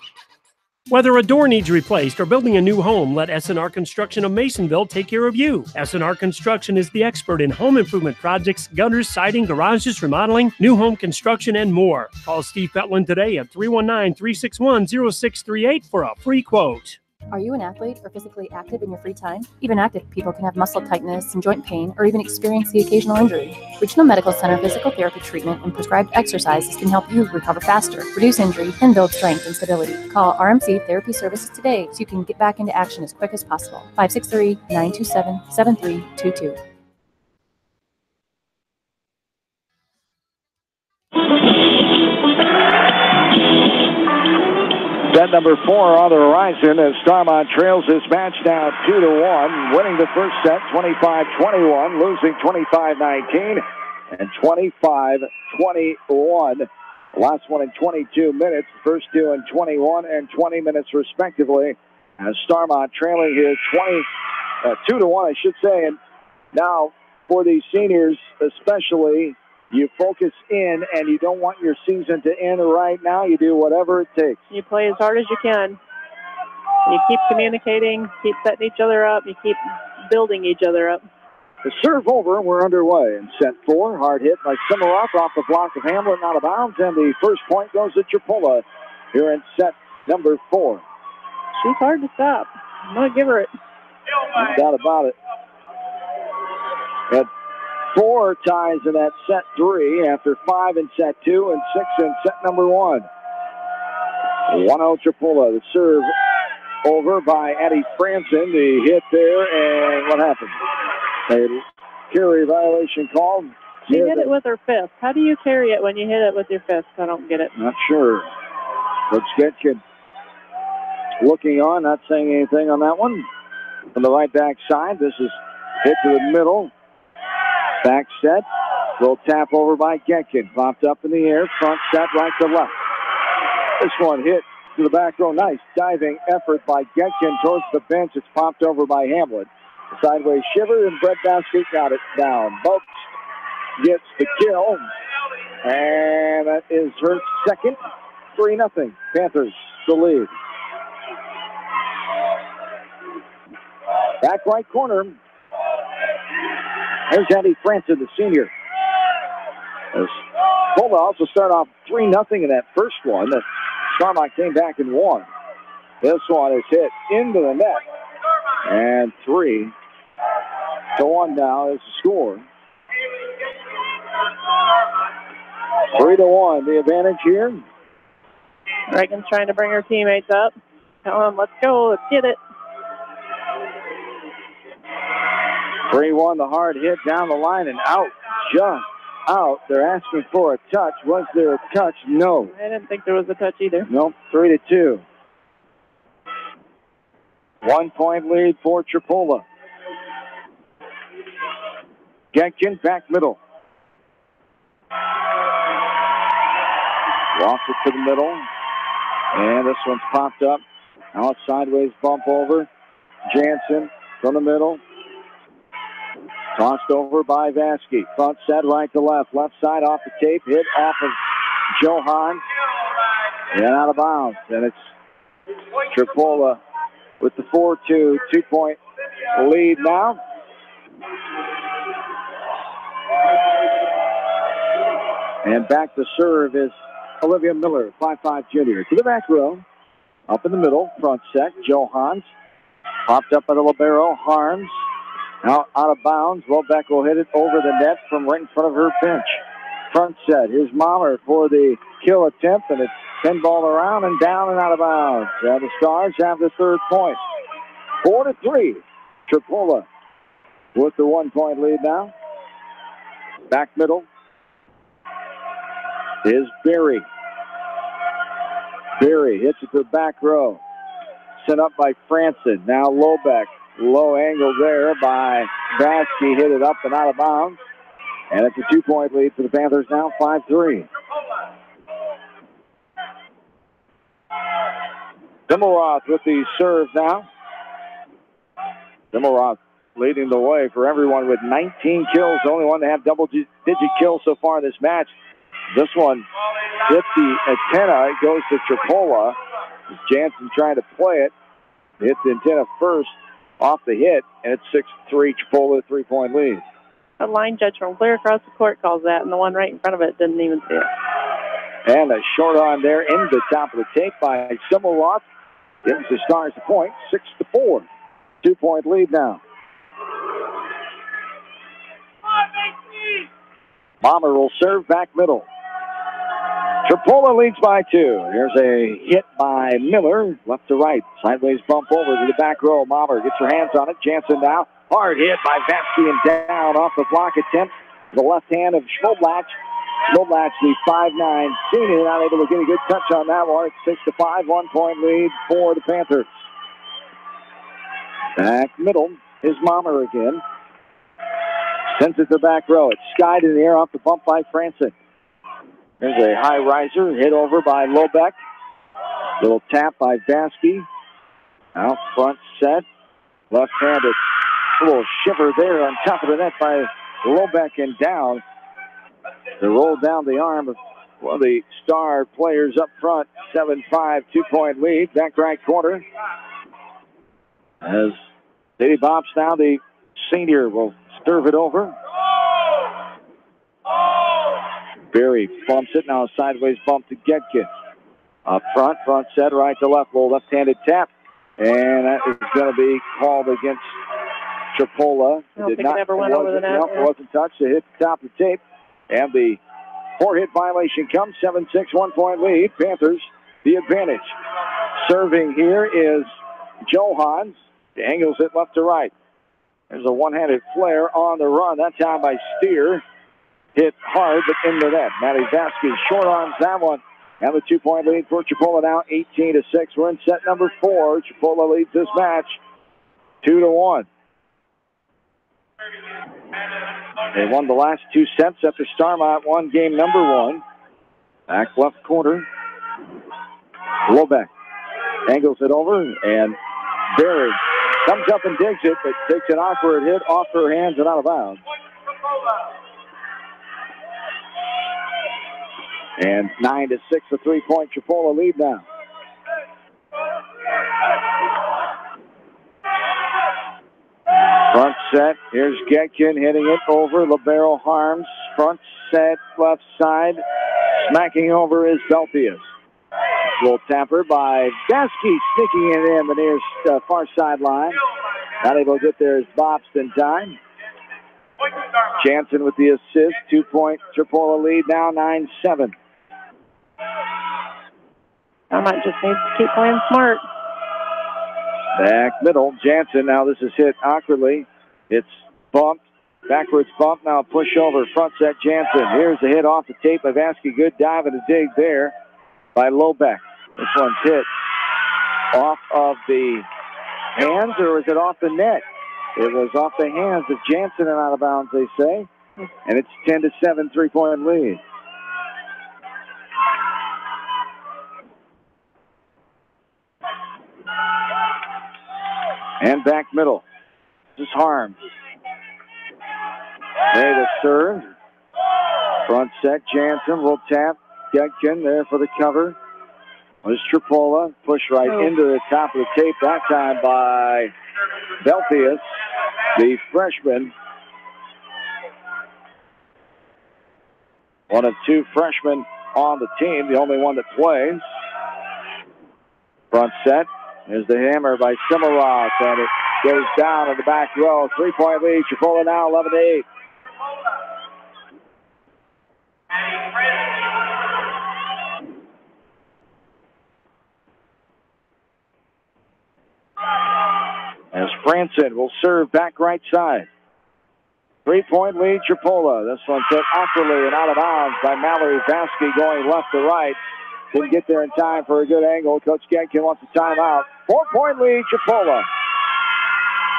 Whether a door needs replaced or building a new home, let S&R Construction of Masonville take care of you. S&R Construction is the expert in home improvement projects, gutters, siding, garages, remodeling, new home construction, and more. Call Steve Petland today at 319-361-0638 for a free quote. Are you an athlete or physically active in your free time? Even active people can have muscle tightness and joint pain or even experience the occasional injury. Regional Medical Center physical therapy treatment and prescribed exercises can help you recover faster, reduce injury, and build strength and stability. Call RMC Therapy Services today so you can get back into action as quick as possible. 563-927-7322. Set number 4 on the horizon as Starmont trails this match now 2-1, winning the first set 25-21, losing 25-19 and 25-21. Last one in 22 minutes, first two in 21 and 20 minutes respectively. As Starmont trailing here 2-1, I should say. And now for these seniors especially, you focus in, and you don't want your season to end right now. You do whatever it takes. You play as hard as you can. You keep communicating, keep setting each other up, you keep building each other up. The serve over, we're underway in set 4. Hard hit by Simmeroff off the block of Hamlin, out of bounds, and the first point goes to Tripoli here in set number 4. She's hard to stop. I'm going to give her it. No doubt about it. At 4 ties in that set 3 after 5 in set 2 and 6 in set number 1. 1-0 Tripoli. The serve over by Addie Franson. The hit there, and what happened? A carry violation called. She hit it with her fist. How do you carry it when you hit it with your fist? I don't get it. Not sure. Coach Getkin looking on, not saying anything on that one. From the right back side, this is hit to the middle. Back set, little tap over by Getkin. Popped up in the air, front set, right to left. This one hit to the back row. Nice diving effort by Getkin towards the bench. It's popped over by Hamlet. Sideways shiver, and Brett Basket got it down. Bopes gets the kill, and that is her second. 3-0. Panthers the lead. Back right corner. There's Andy Franson, the senior. Bola also started off 3-0 in that first one. Starmont came back and won. This one is hit into the net. And 3-1 now is the score. 3-1, the advantage here. Reagan's trying to bring her teammates up. Tell them, let's go, let's get it. 3-1, the hard hit down the line and out, just out. They're asking for a touch. Was there a touch? No. I didn't think there was a touch either. Nope, 3-2. 1 point lead for Tripoli. Getkin back middle. Walks it to the middle. And this one's popped up. Now a sideways bump over. Jansen from the middle. Tossed over by Vasky. Front set, right to left. Left side off the tape. Hit off of Johan. And out of bounds. And it's Tripoli with the 4-2 2-point lead now. And back to serve is Olivia Miller, 5'5" junior. To the back row. Up in the middle. Front set. Johans. Popped up at a libero. Harms. Now out of bounds. Welbeck will hit it over the net from right in front of her bench. Front set. Here's Mahler for the kill attempt, and it's pinball around and down and out of bounds. And the Stars have the third point. 4-3. Tripoli with the 1 point lead now. Back middle is Berry. Berry hits it to the back row. Sent up by Franson. Now Lobeck. Low angle there by Vasky. Hit it up and out of bounds. And it's a 2 point lead for the Panthers now, 5-3. Dimmelroth with the serve now. Dimmelroth leading the way for everyone with 19 kills. The only one to have double-digit kills so far in this match. This one hit the antenna. It goes to Tripoli. Jansen trying to play it. Hit the antenna first off the hit, and it's 6-3. Tripoli, 3 point lead. A line judge from clear across the court calls that, and the one right in front of it didn't even see it. And a short on there in the top of the tape by Simmelroth. Gives the Stars the point, 6-4. 2-point lead now. Bomber will serve back middle. Tripoli leads by 2. Here's a hit by Miller, left to right. Sideways bump over to the back row. Bomber gets her hands on it. Jansen now. Hard hit by Vasky and down off the block attempt. The left hand of Schmoblatch. Schmoblatch, the 5'9" senior, not able to get a good touch on that one. It's 6-5, 1-point lead for the Panthers. Back middle is Mommer again. Sends it to the back row. It's skied in the air off the bump by Franson. There's a high riser hit over by Lobeck. Little tap by Vasky. Out front set. Left-handed. A little shiver there on top of the net by Lobeck and down. They roll down the arm of one of the Star players up front. 7-5, 2-point lead. Back right corner. As Diddy Bobs now, the senior, will serve it over. Berry bumps it. Now a sideways bump to Gedkin. Up front set, right to left. Little left-handed tap. And that is going to be called against Tripoli. I don't think it ever went over the net. No, it wasn't touched. It hit the top of the tape. And the 4-hit violation comes. 7-6, 1-point lead. Panthers, the advantage. Serving here is Johans. Angles it left to right. There's a one-handed flare on the run. That time by Steer. Hit hard, but in the net. Matty Vasky short arms that one. And the 2-point lead for Tripoli now, 18-6. We're in set number 4. Tripoli leads this match 2-1. They won the last 2 sets after Starmont won game number 1. Back left corner. Lobeck angles it over, and Berry comes up and digs it, but takes an awkward hit off her hands and out of bounds. And 9-6, a 3-point Tripoli lead now. Front set, here's Gedkin hitting it over. Libero Harms, front set, left side. Smacking over is Belfius. Little tapper by Dasky, sneaking it in the near far sideline. Not able to get there is Bobst in time. Jansen with the assist, 2-point Tripoli lead now, 9-7. I might just need to keep playing smart. Back middle, Jansen. Now this is hit awkwardly. It's bumped, backwards bump. Now push over, front set Jansen. Here's the hit off the tape by Vasky. Good dive and a dig there by Lobeck. This one's hit off of the hands, or is it off the net? It was off the hands of Jansen and out of bounds, they say. And it's 10-7, 3-point lead. And back middle. This is Harms. They the serve. Front set, Jansen will tap. Gedkin there for the cover. There's Tripoli. Push right into the top of the tape. That time by Belfius, the freshman. One of 2 freshmen on the team, the only one that plays. Front set. There's the hammer by Simorov, and it goes down in the back row. 3-point lead. Tripoli now 11-8. As Franson will serve back right side. 3-point lead, Tripoli. This one hit awkwardly and out of bounds by Mallory Vasky going left to right. Didn't get there in time for a good angle. Coach Gedkin wants a timeout. 4-point lead, Tripoli.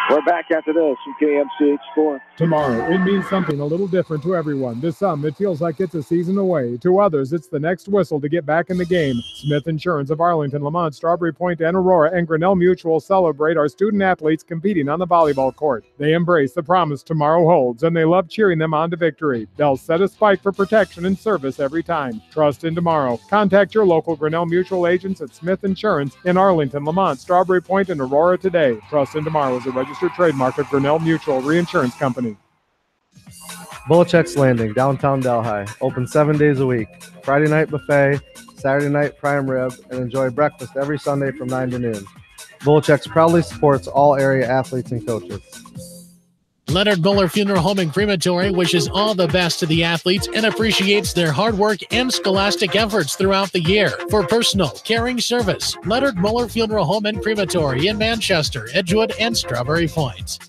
We're back after this from KMCH Sports. Tomorrow, it means something a little different to everyone. To some, it feels like it's a season away. To others, it's the next whistle to get back in the game. Smith Insurance of Arlington, Lamont, Strawberry Point, and Aurora, and Grinnell Mutual celebrate our student athletes competing on the volleyball court. They embrace the promise tomorrow holds, and they love cheering them on to victory. They'll set a spike for protection and service every time. Trust in tomorrow. Contact your local Grinnell Mutual agents at Smith Insurance in Arlington, Lamont, Strawberry Point, and Aurora today. Trust in tomorrow is a registered trademark of Grinnell Mutual Reinsurance Company. Bolichek's Landing, downtown Delhi. Open 7 days a week. Friday night buffet, Saturday night prime rib, and enjoy breakfast every Sunday from 9 to noon. Volchek's proudly supports all area athletes and coaches. Leonard Miller Funeral Home and Crematory wishes all the best to the athletes and appreciates their hard work and scholastic efforts throughout the year. For personal, caring service, Leonard Miller Funeral Home and Crematory in Manchester, Edgewood, and Strawberry Point.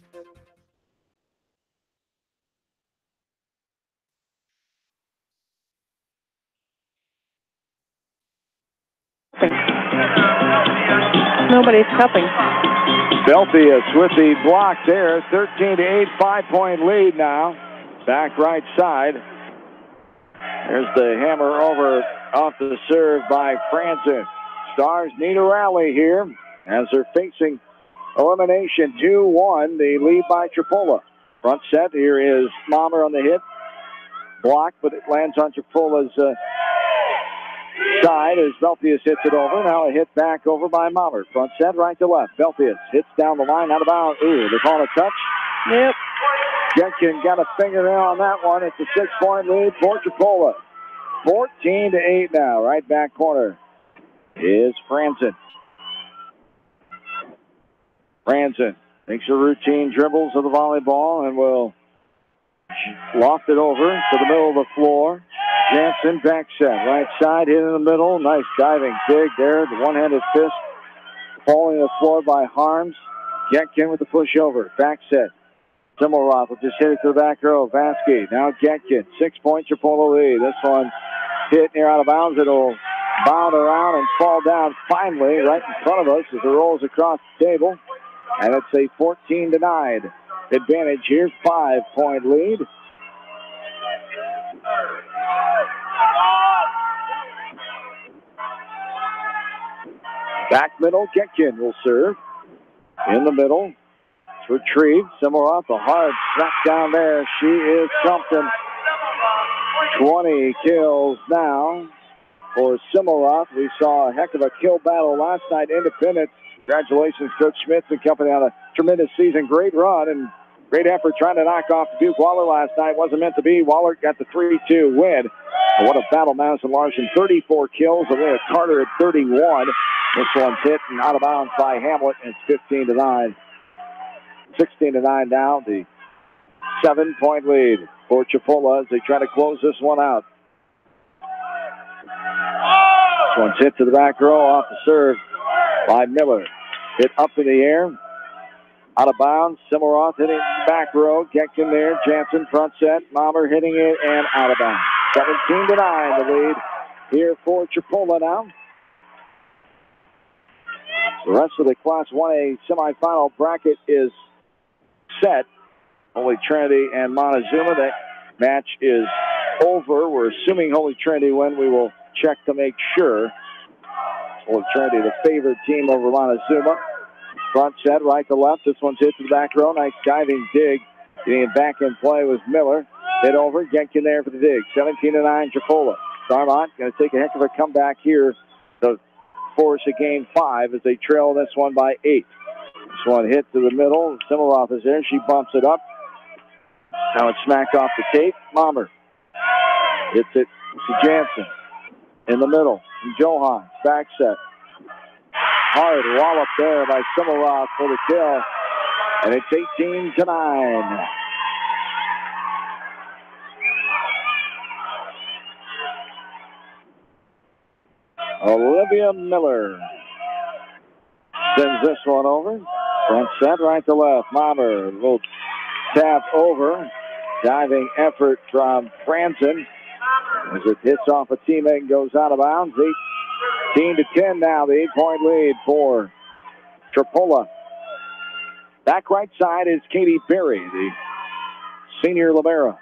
Nobody's cupping. Belfius with the block there. 13-8, 5-point lead now. Back right side. There's the hammer over off the serve by Franzen. Stars need a rally here as they're facing elimination 2-1. The lead by Tripoli. Front set, here is Mommer on the hit. Block, but it lands on Tripoli's side as Belfius hits it over. Now a hit back over by Mommer. Front set, right to left. Belfius hits down the line, out of bounds. Ooh, they're calling a touch. Yep. Jetkin got a fingernail on that one. It's a 6-point lead for Tripoli. 14-8 now. Right back corner is Franzen. Franzen makes a routine dribbles of the volleyball and will loft it over to the middle of the floor. Jansen back set. Right side, hit in the middle. Nice diving dig there. The one-handed fist falling to the floor by Harms. Getkin with the pushover. Back set. Simmelroth will just hit it to the back row. Vasky. Now Getkin. 6-point Tripoli lead. This one hit near out of bounds. It'll bound around and fall down finally right in front of us as it rolls across the table. And it's a 14-9 advantage. Here's 5-point lead. Back middle, Getkin will serve. In the middle, it's retrieved. Simmelroth, a hard smack down there. She is something. 20 kills now for Simmelroth. We saw a heck of a kill battle last night. Independence. Congratulations, Coach Schmitz and company on a tremendous season. Great run and great effort trying to knock off Duke Waller last night. Wasn't meant to be. Waller got the 3-2 win. And what a battle, Madison Larson. 34 kills. Alea Carter at 31. This one's hit and out of bounds by Hamlet. And it's 15-9. 16-9 now. The 7-point lead for Chipola as they try to close this one out. This one's hit to the back row off the serve by Miller. Hit up in the air. Out of bounds. Simmelroth hitting back row. Getkin there. Jansen front set. Mommer hitting it and out of bounds. 17-9 the lead here for Chipola now. The rest of the Class 1A semifinal bracket is set. Holy Trinity and Montezuma. That match is over. We're assuming Holy Trinity win. We will check to make sure. Holy Trinity, the favored team over Montezuma. Front set, right to left. This one's hit to the back row. Nice diving dig. Getting it back in play was Miller. Hit over. Getkin there for the dig. 17-9 Chipola. Starmont going to take a heck of a comeback here to force a game 5 as they trail this one by 8. This one hit to the middle. Simmelroth is there. She bumps it up. Now it's smacked off the tape. Mommer hits it to Jansen. In the middle. And Johan. Back set. Hard wallop there by Simmelroth for the kill. And it's 18-9. Olivia Miller sends this one over. Front set, right to left. Mommer, a little tap over. Diving effort from Franzen as it hits off a teammate and goes out of bounds. 18-10 now, the 8-point lead for Tripoli. Back right side is Katie Berry, the senior libero.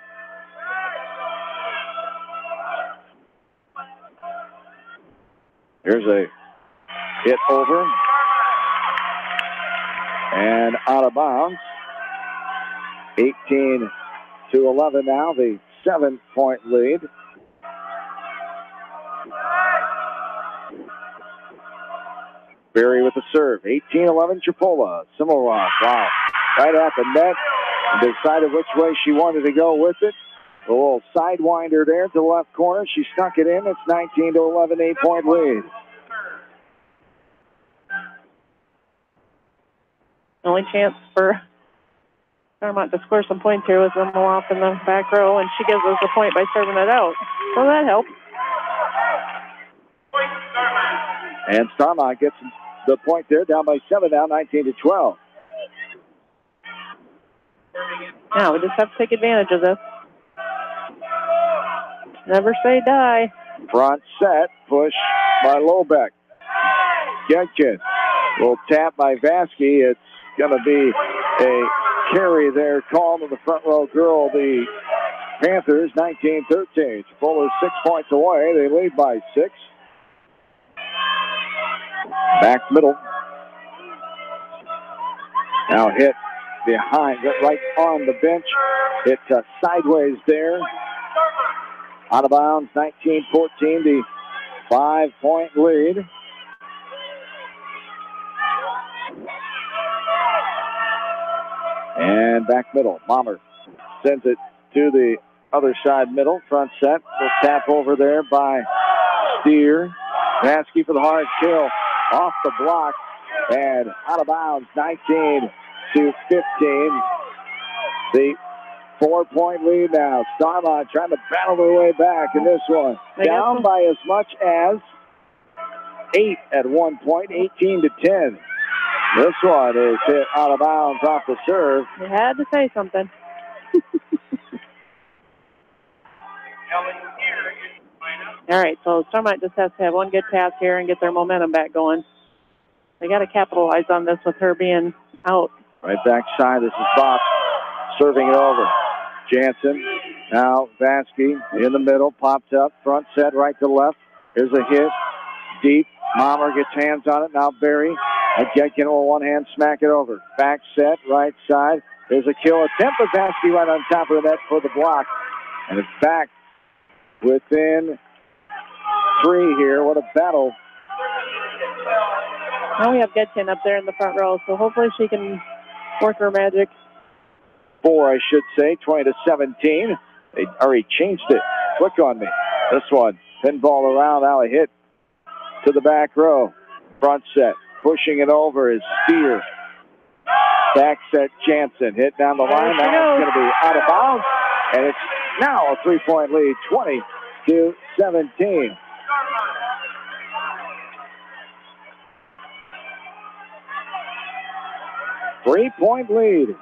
Here's a hit over and out of bounds. 18-11 now, the 7-point lead. Berry with the serve. 18-11 Chipola. Simmelroth, wow. Right at the net and decided which way she wanted to go with it. A little sidewinder there to the left corner. She snuck it in. It's 19-11, 8-point lead. Only chance for Starmont to score some points here was Emma off in the back row, and she gives us a point by serving it out. So that helped. And Starmont gets the point there, down by 7 now, 19-12. Now we just have to take advantage of this. Never say die. Front set, push by Lobeck. Getkin. Little tap by Vasky. It's going to be a carry there called to the front row girl. The Panthers, 19-13. Tripoli 6 points away. They lead by 6. Back middle. Now hit behind, right on the bench. It's sideways there. Out of bounds, 19-14, the 5-point lead. And back middle, Mommer sends it to the other side middle, front set. We'll tap over there by Steer. Vasky for the hard kill, off the block, and out of bounds, 19-15. The 4-point lead now. Starmont trying to battle their way back in this one. Down by as much as 8 at one point, 18-10. This one is hit out of bounds off the serve. You had to say something. All right, so Starmont just has to have one good pass here and get their momentum back going. They got to capitalize on this with her being out. Right backside, this is Box serving it over. Jansen, now Vasky in the middle, pops up, front set right to left. Here's a hit, deep. Mommer gets hands on it, now Barry. Getkin will one hand smack it over. Back set, right side. There's a kill attempt, but Vasky right on top of the net for the block. And it's back within 3 here. What a battle. Now we have Getkin up there in the front row, so hopefully she can work her magic. 4, I should say, 20-17. They already changed it. Quick on me. This one, pinball around, now a hit to the back row. Front set, pushing it over is Steer. Back set, Jansen, hit down the line. Now it's going to be out of bounds, and it's now a 3-point lead, 20-17. Three-point lead.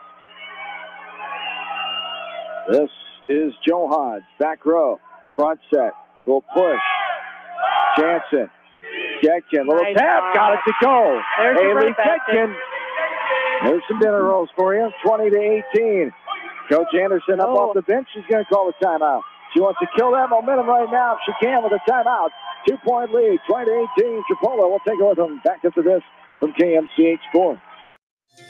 This is Joe Hodge, back row, front set, will push. Jansen, Getkin, little tap, got it to go. Haley Getkin. There's some dinner rolls for you, 20-18. Coach Anderson up off the bench. She's going to call a timeout. She wants to kill that momentum right now if she can with a timeout. 2-point lead, 20-18. Tripoli will take it with them. Back into this from KMCH Sports.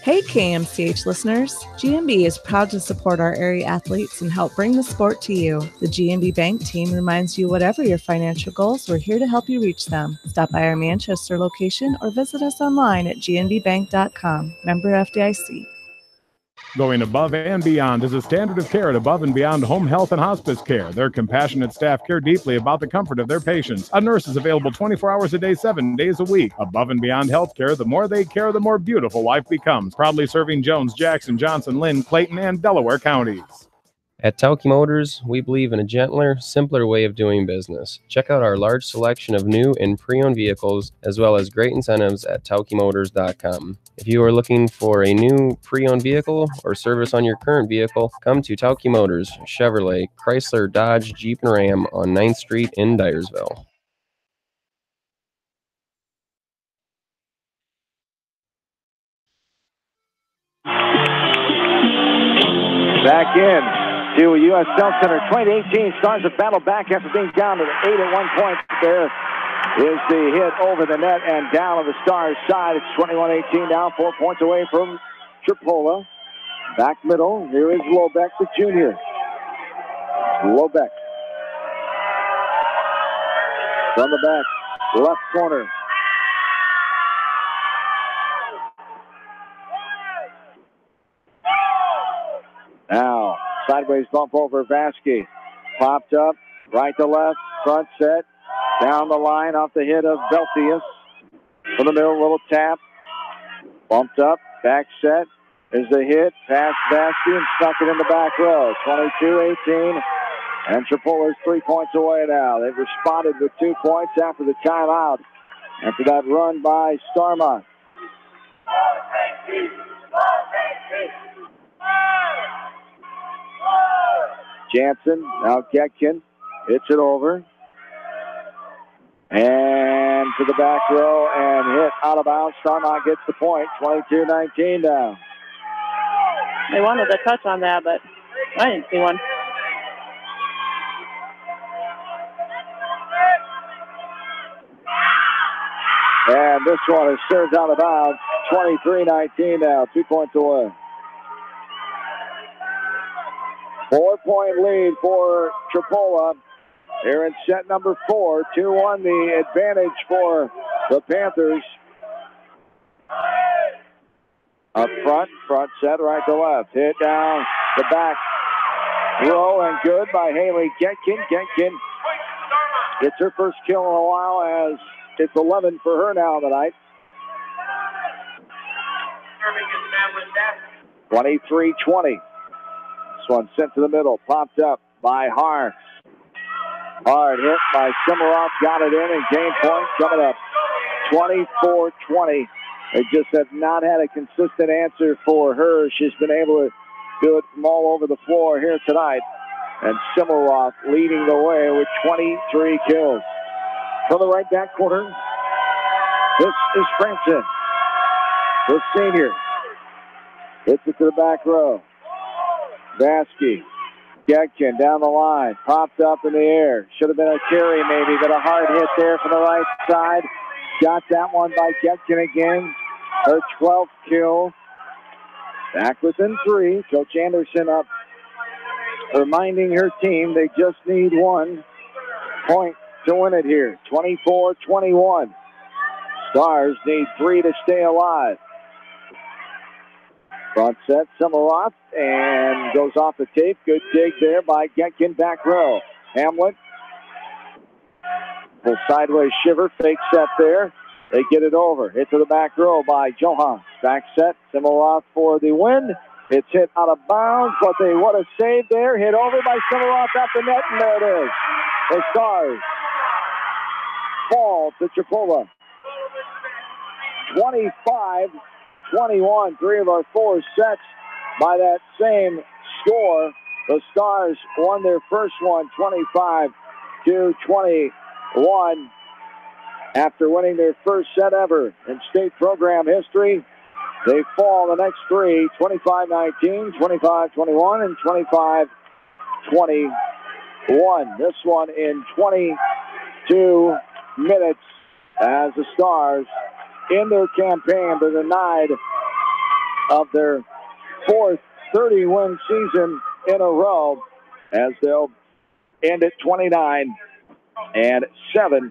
Hey KMCH listeners, GMB is proud to support our area athletes and help bring the sport to you. The GMB Bank team reminds you whatever your financial goals, we're here to help you reach them. Stop by our Manchester location or visit us online at gnbbank.com. Member FDIC. Going above and beyond is a standard of care at Above and Beyond Home Health and Hospice Care. Their compassionate staff care deeply about the comfort of their patients. A nurse is available 24 hours a day, 7 days a week. Above and Beyond Healthcare, the more they care, the more beautiful life becomes. Proudly serving Jones, Jackson, Johnson, Lynn, Clayton, and Delaware counties. At Tauke Motors, we believe in a gentler, simpler way of doing business. Check out our large selection of new and pre-owned vehicles, as well as great incentives at TaukeMotors.com. If you are looking for a new pre-owned vehicle or service on your current vehicle, come to Tauke Motors, Chevrolet, Chrysler, Dodge, Jeep, and Ram on 9th Street in Dyersville. Back in to U.S. Health Center, 2018. Stars have battled back after being down to 8 at one point. There is the hit over the net and down on the Stars side. It's 21-18 now, 4 points away from Tripoli. Back middle, here is Lobeck, the junior. Lobeck. From the back, left corner. Now, sideways bump over Vasky. popped up, right to left, front set, down the line off the hit of Beltius. From the middle, little tap, bumped up, back set. Is the hit, past Vasky and stuck it in the back row. 22-18, and Tripoli is 3 points away now. They've responded with 2 points after the timeout, after that run by Starmont. Jansen, now Getkin, hits it over. And to the back row and hit out of bounds. Starmont gets the point, 22-19 now. They wanted a touch on that, but I didn't see one. And this one is served out of bounds, 23-19 now, 2 points away. 4-point lead for Tripoli. They're in set number 4, 2-1 the advantage for the Panthers. Up front set, right to left. Hit down the back row and good by Haley Getkin. Getkin gets her first kill in a while as it's 11 for her now tonight. 23-20. This one sent to the middle, popped up by Hart. Hard hit by Simmeroff, got it in and gained points coming up. 24-20. They just have not had a consistent answer for her. She's been able to do it from all over the floor here tonight. And Simmeroff leading the way with 23 kills. From the right back corner, this is Franson, the senior. Hits it to the back row. Vasky, Getkin down the line, popped up in the air. Should have been a carry maybe, but a hard hit there from the right side. Got that one by Getkin again. Her 12th kill. Back within 3. Coach Anderson up, reminding her team they just need 1 point to win it here. 24-21. Stars need 3 to stay alive. Front set, Simmeroff, and goes off the tape. Good dig there by Getkin, back row. Hamlet. The sideways shiver, fake set there. They get it over. Hit to the back row by Johan. Back set, Simmeroff for the win. It's hit out of bounds, but what a save there. Hit over by Simmeroff at the net, and there it is. The Stars fall to Tripoli. 25-21. 3 of our 4 sets by that same score. The Stars won their first one, 25-21. After winning their first set ever in state program history, they fall the next 3, 25-19, 25-21, and 25-21. This one in 22 minutes as the Stars in their campaign to denied of their 4th 30-win season in a row as they'll end at 29-7.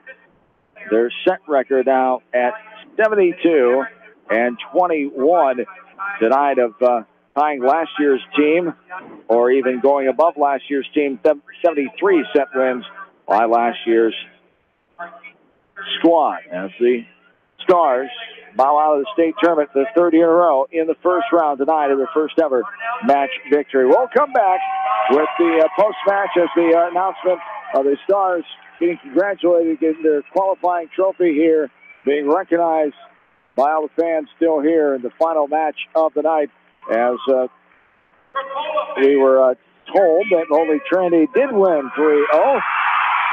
Their set record now at 72-21, denied of tying last year's team or even going above last year's team, 73 set wins by last year's squad. As the Stars bow out of the state tournament the 3rd year in a row in the first round tonight of their first ever match victory. We'll come back with the post-match as the announcement of the Stars getting congratulated, getting their qualifying trophy here, being recognized by all the fans still here in the final match of the night. As we were told that Holy Trinity did win 3-0.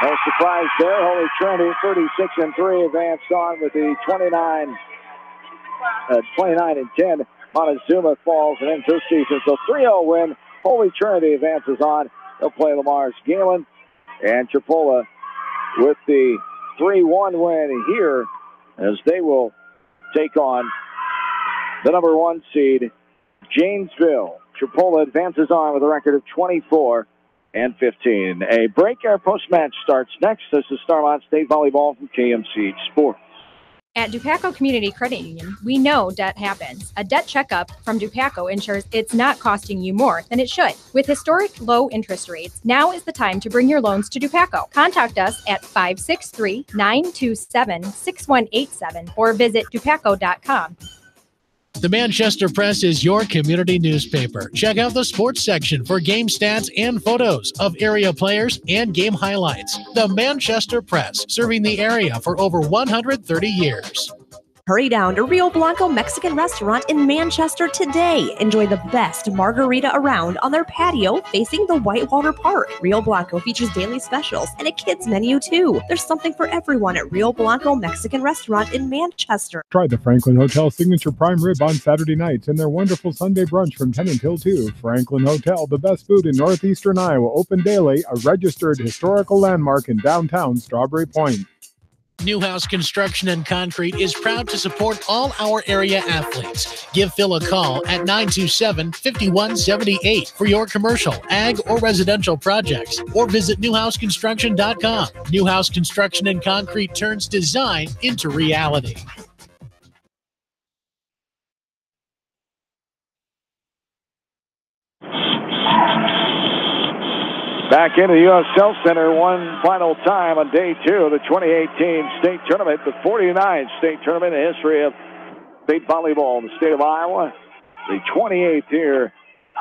No surprise there. Holy Trinity 36-3 advanced on with the 29-10. Montezuma falls and ends this season. So 3-0 win. Holy Trinity advances on. They'll play Lamar's Galen. And Tripoli with the 3-1 win here as they will take on the number 1 seed, Janesville. Tripoli advances on with a record of 24-15. A break. Our post-match starts next. This is Starmont State Volleyball from KMC Sports. At Dupaco Community Credit Union, we know debt happens. A debt checkup from Dupaco ensures it's not costing you more than it should. With historic low interest rates, now is the time to bring your loans to Dupaco. Contact us at 563-927-6187 or visit dupaco.com. The Manchester Press is your community newspaper. Check out the sports section for game stats and photos of area players and game highlights. The Manchester Press, serving the area for over 130 years. Hurry down to Rio Blanco Mexican Restaurant in Manchester today. Enjoy the best margarita around on their patio facing the Whitewater Park. Rio Blanco features daily specials and a kids menu too. There's something for everyone at Rio Blanco Mexican Restaurant in Manchester. Try the Franklin Hotel Signature Prime Rib on Saturday nights and their wonderful Sunday brunch from 10 until 2. Franklin Hotel, the best food in northeastern Iowa, open daily, a registered historical landmark in downtown Strawberry Point. Newhouse Construction and Concrete is proud to support all our area athletes. Give Phil a call at 927-5178 for your commercial, ag, or residential projects, or visit newhouseconstruction.com. Newhouse Construction and Concrete turns design into reality. Back into the U.S. Health Center one final time on day 2 of the 2018 state tournament, the 49th state tournament in the history of state volleyball in the state of Iowa. The 28th here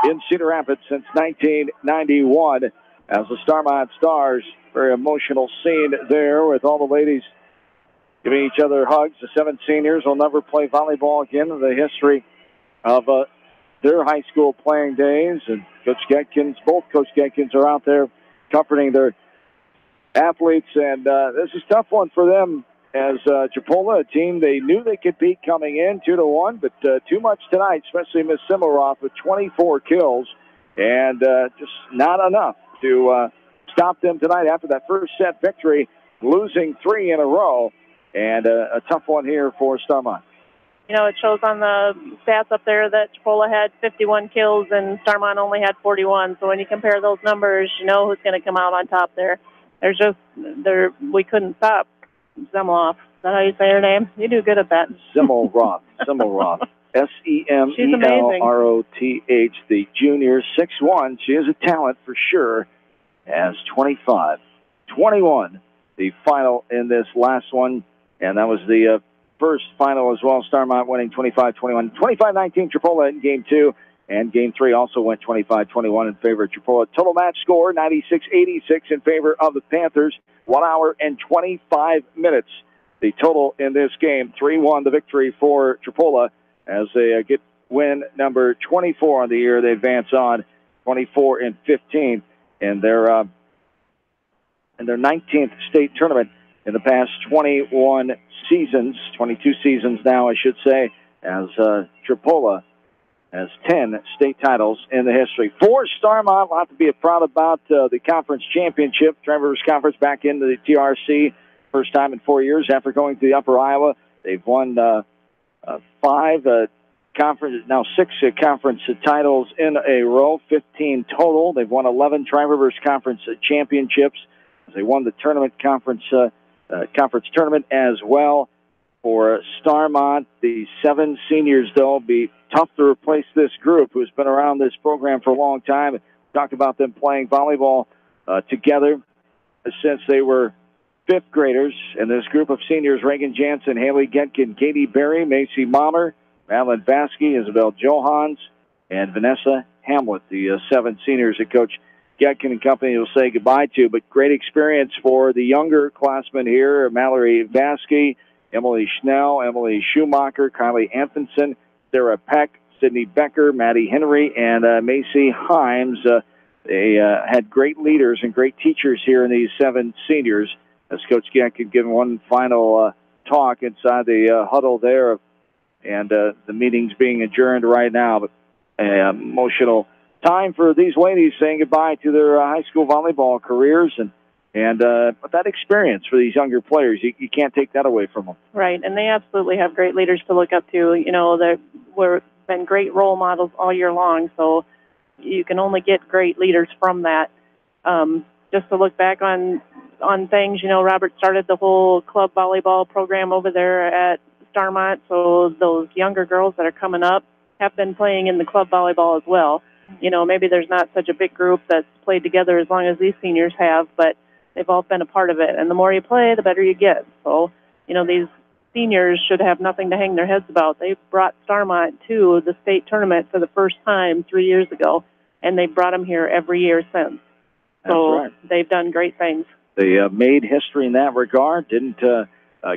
in Cedar Rapids since 1991 as the Starmont Stars. Very emotional scene there with all the ladies giving each other hugs. The 7 seniors will never play volleyball again in the history of their high school playing days, and Coach Getkins, both Coach Getkins are out there comforting their athletes, and this is a tough one for them as Tripoli, a team they knew they could beat coming in 2-1, but too much tonight, especially Miss Simmeroff with 24 kills, and just not enough to stop them tonight after that first set victory, losing 3 in a row, and a tough one here for Starmont. You know, it shows on the stats up there that Tripoli had 51 kills and Starmont only had 41. So when you compare those numbers, you know who's going to come out on top there. We couldn't stop Simmeroff. Is that how you say her name? You do good at that. Simmeroff. S-E-M-E-L-R-O-T-H, the junior, 6'1". She is a talent for sure. Has 25. 21, the final in this last one. And that was the first final as well. Starmont winning 25-21. 25-19 Tripoli in Game 2. And Game 3 also went 25-21 in favor of Tripoli. Total match score, 96-86 in favor of the Panthers. 1 hour and 25 minutes. The total in this game, 3-1 the victory for Tripoli as they get win number 24 on the year. They advance on 24-15 in their 19th state tournament in the past 21 seasons, 22 seasons now, I should say, as Tripoli has 10 state titles in the history. For Starmont, a lot to be proud about the conference championship. Rivers Conference back into the TRC, first time in 4 years after going to the Upper Iowa. They've won 6 conference titles in a row, 15 total. They've won 11 Tri-Rivers Conference championships. They won the conference tournament as well. For Starmont, the 7 seniors, though, will be tough to replace this group who's been around this program for a long time. Talked about them playing volleyball together since they were 5th graders. And this group of seniors, Reagan Jansen, Haley Getkin, Katie Berry, Macy Mommer, Madeline Vasky, Isabel Johans, and Vanessa Hamlet, the 7 seniors that Coach Getkin and company will say goodbye to. But great experience for the younger classmen here, Mallory Vasky, Emily Schnell, Emily Schumacher, Kylie Anfinson, Sarah Peck, Sydney Becker, Maddie Henry, and Macy Himes. They had great leaders and great teachers here in these 7 seniors. As Coach Getkin given one final talk inside the huddle there, and the meeting's being adjourned right now. But emotional time for these ladies saying goodbye to their high school volleyball careers, and but that experience for these younger players, you can't take that away from them. Right, and they absolutely have great leaders to look up to. You know, they've been great role models all year long, so you can only get great leaders from that. Just to look back on on things. You know, Robert started the whole club volleyball program over there at Starmont, so those younger girls that are coming up have been playing in the club volleyball as well. You know, maybe there's not such a big group that's played together as long as these seniors have, but they've all been a part of it. And the more you play, the better you get. So, you know, these seniors should have nothing to hang their heads about. They brought Starmont to the state tournament for the first time 3 years ago, and they brought them here every year since. So right. They've done great things. They made history in that regard. Didn't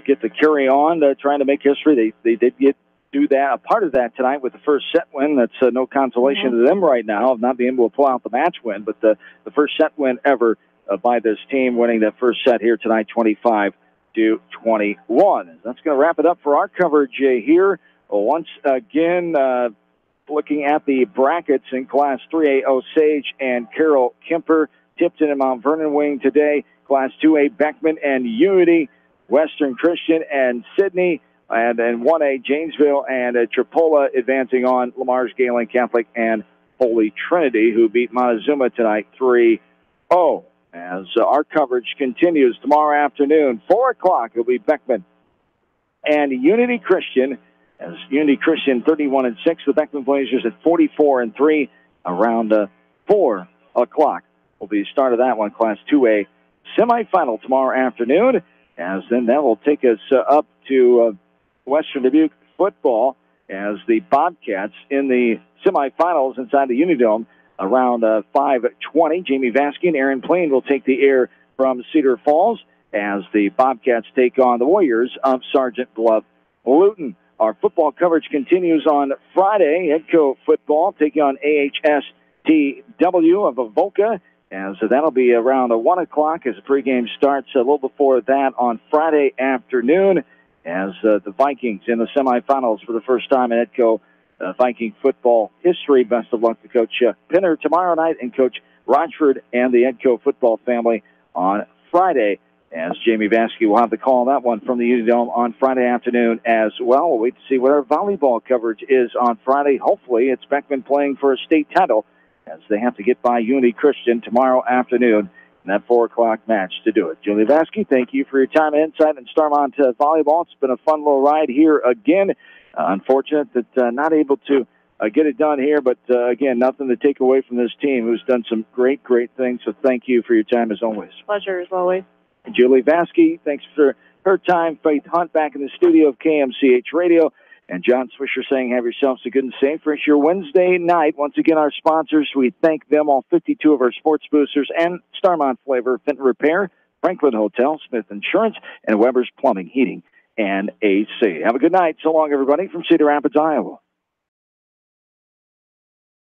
get to carry on trying to make history. They did do that, a part of that tonight with the first set win. That's no consolation to them right now of not being able to pull out the match win, but the first set win ever by this team, winning that first set here tonight, 25-21. That's going to wrap it up for our coverage here. Once again, looking at the brackets in Class 3A, Osage and Carroll Kemper, Tipton and Mount Vernon winning today. Class 2A, Beckman and Unity, Western Christian and Sydney, and then 1A, Janesville and Tripoli advancing on. Lamar's Galen Catholic and Holy Trinity, who beat Montezuma tonight 3-0. As our coverage continues tomorrow afternoon, 4 o'clock, it'll be Beckman and Unity Christian. As Unity Christian 31-6, the Beckman Blazers at 44-3. Around 4 o'clock will be the start of that one, Class 2A semifinal tomorrow afternoon. As then that will take us up to Western Dubuque football as the Bobcats in the semifinals inside the Unidome around 5:20. Jamie Vasky and Aaron Plain will take the air from Cedar Falls as the Bobcats take on the Warriors of Sergeant Bluff Luton. Our football coverage continues on Friday. Edco football taking on AHSTW of Avoca, and so that'll be around 1 o'clock as the pregame starts a little before that on Friday afternoon as the Vikings in the semifinals for the first time in Edco Viking football history. Best of luck to Coach Pinner tomorrow night and Coach Rochford and the Edco football family on Friday. As Jamie Vasky will have the call on that one from the Unidome on Friday afternoon as well. We'll wait to see what our volleyball coverage is on Friday. Hopefully it's Beckman playing for a state title as they have to get by Unity Christian tomorrow afternoon in that 4 o'clock match to do it. Julie Vasky, thank you for your time and insight in Starmont volleyball. It's been a fun little ride here again. Unfortunate that not able to get it done here, but again, nothing to take away from this team who's done some great, great things. So thank you for your time as always. Pleasure as always. And Julie Vasky, thanks for her time. Faith Hunt back in the studio of KMCH Radio. And John Swisher saying, have yourselves a good and safe for your Wednesday night. Once again, our sponsors, we thank them, all 52 of our sports boosters, and Starmont Flavor, Fenton Repair, Franklin Hotel, Smith Insurance, and Weber's Plumbing, Heating, and AC. Have a good night. So long, everybody, from Cedar Rapids, Iowa.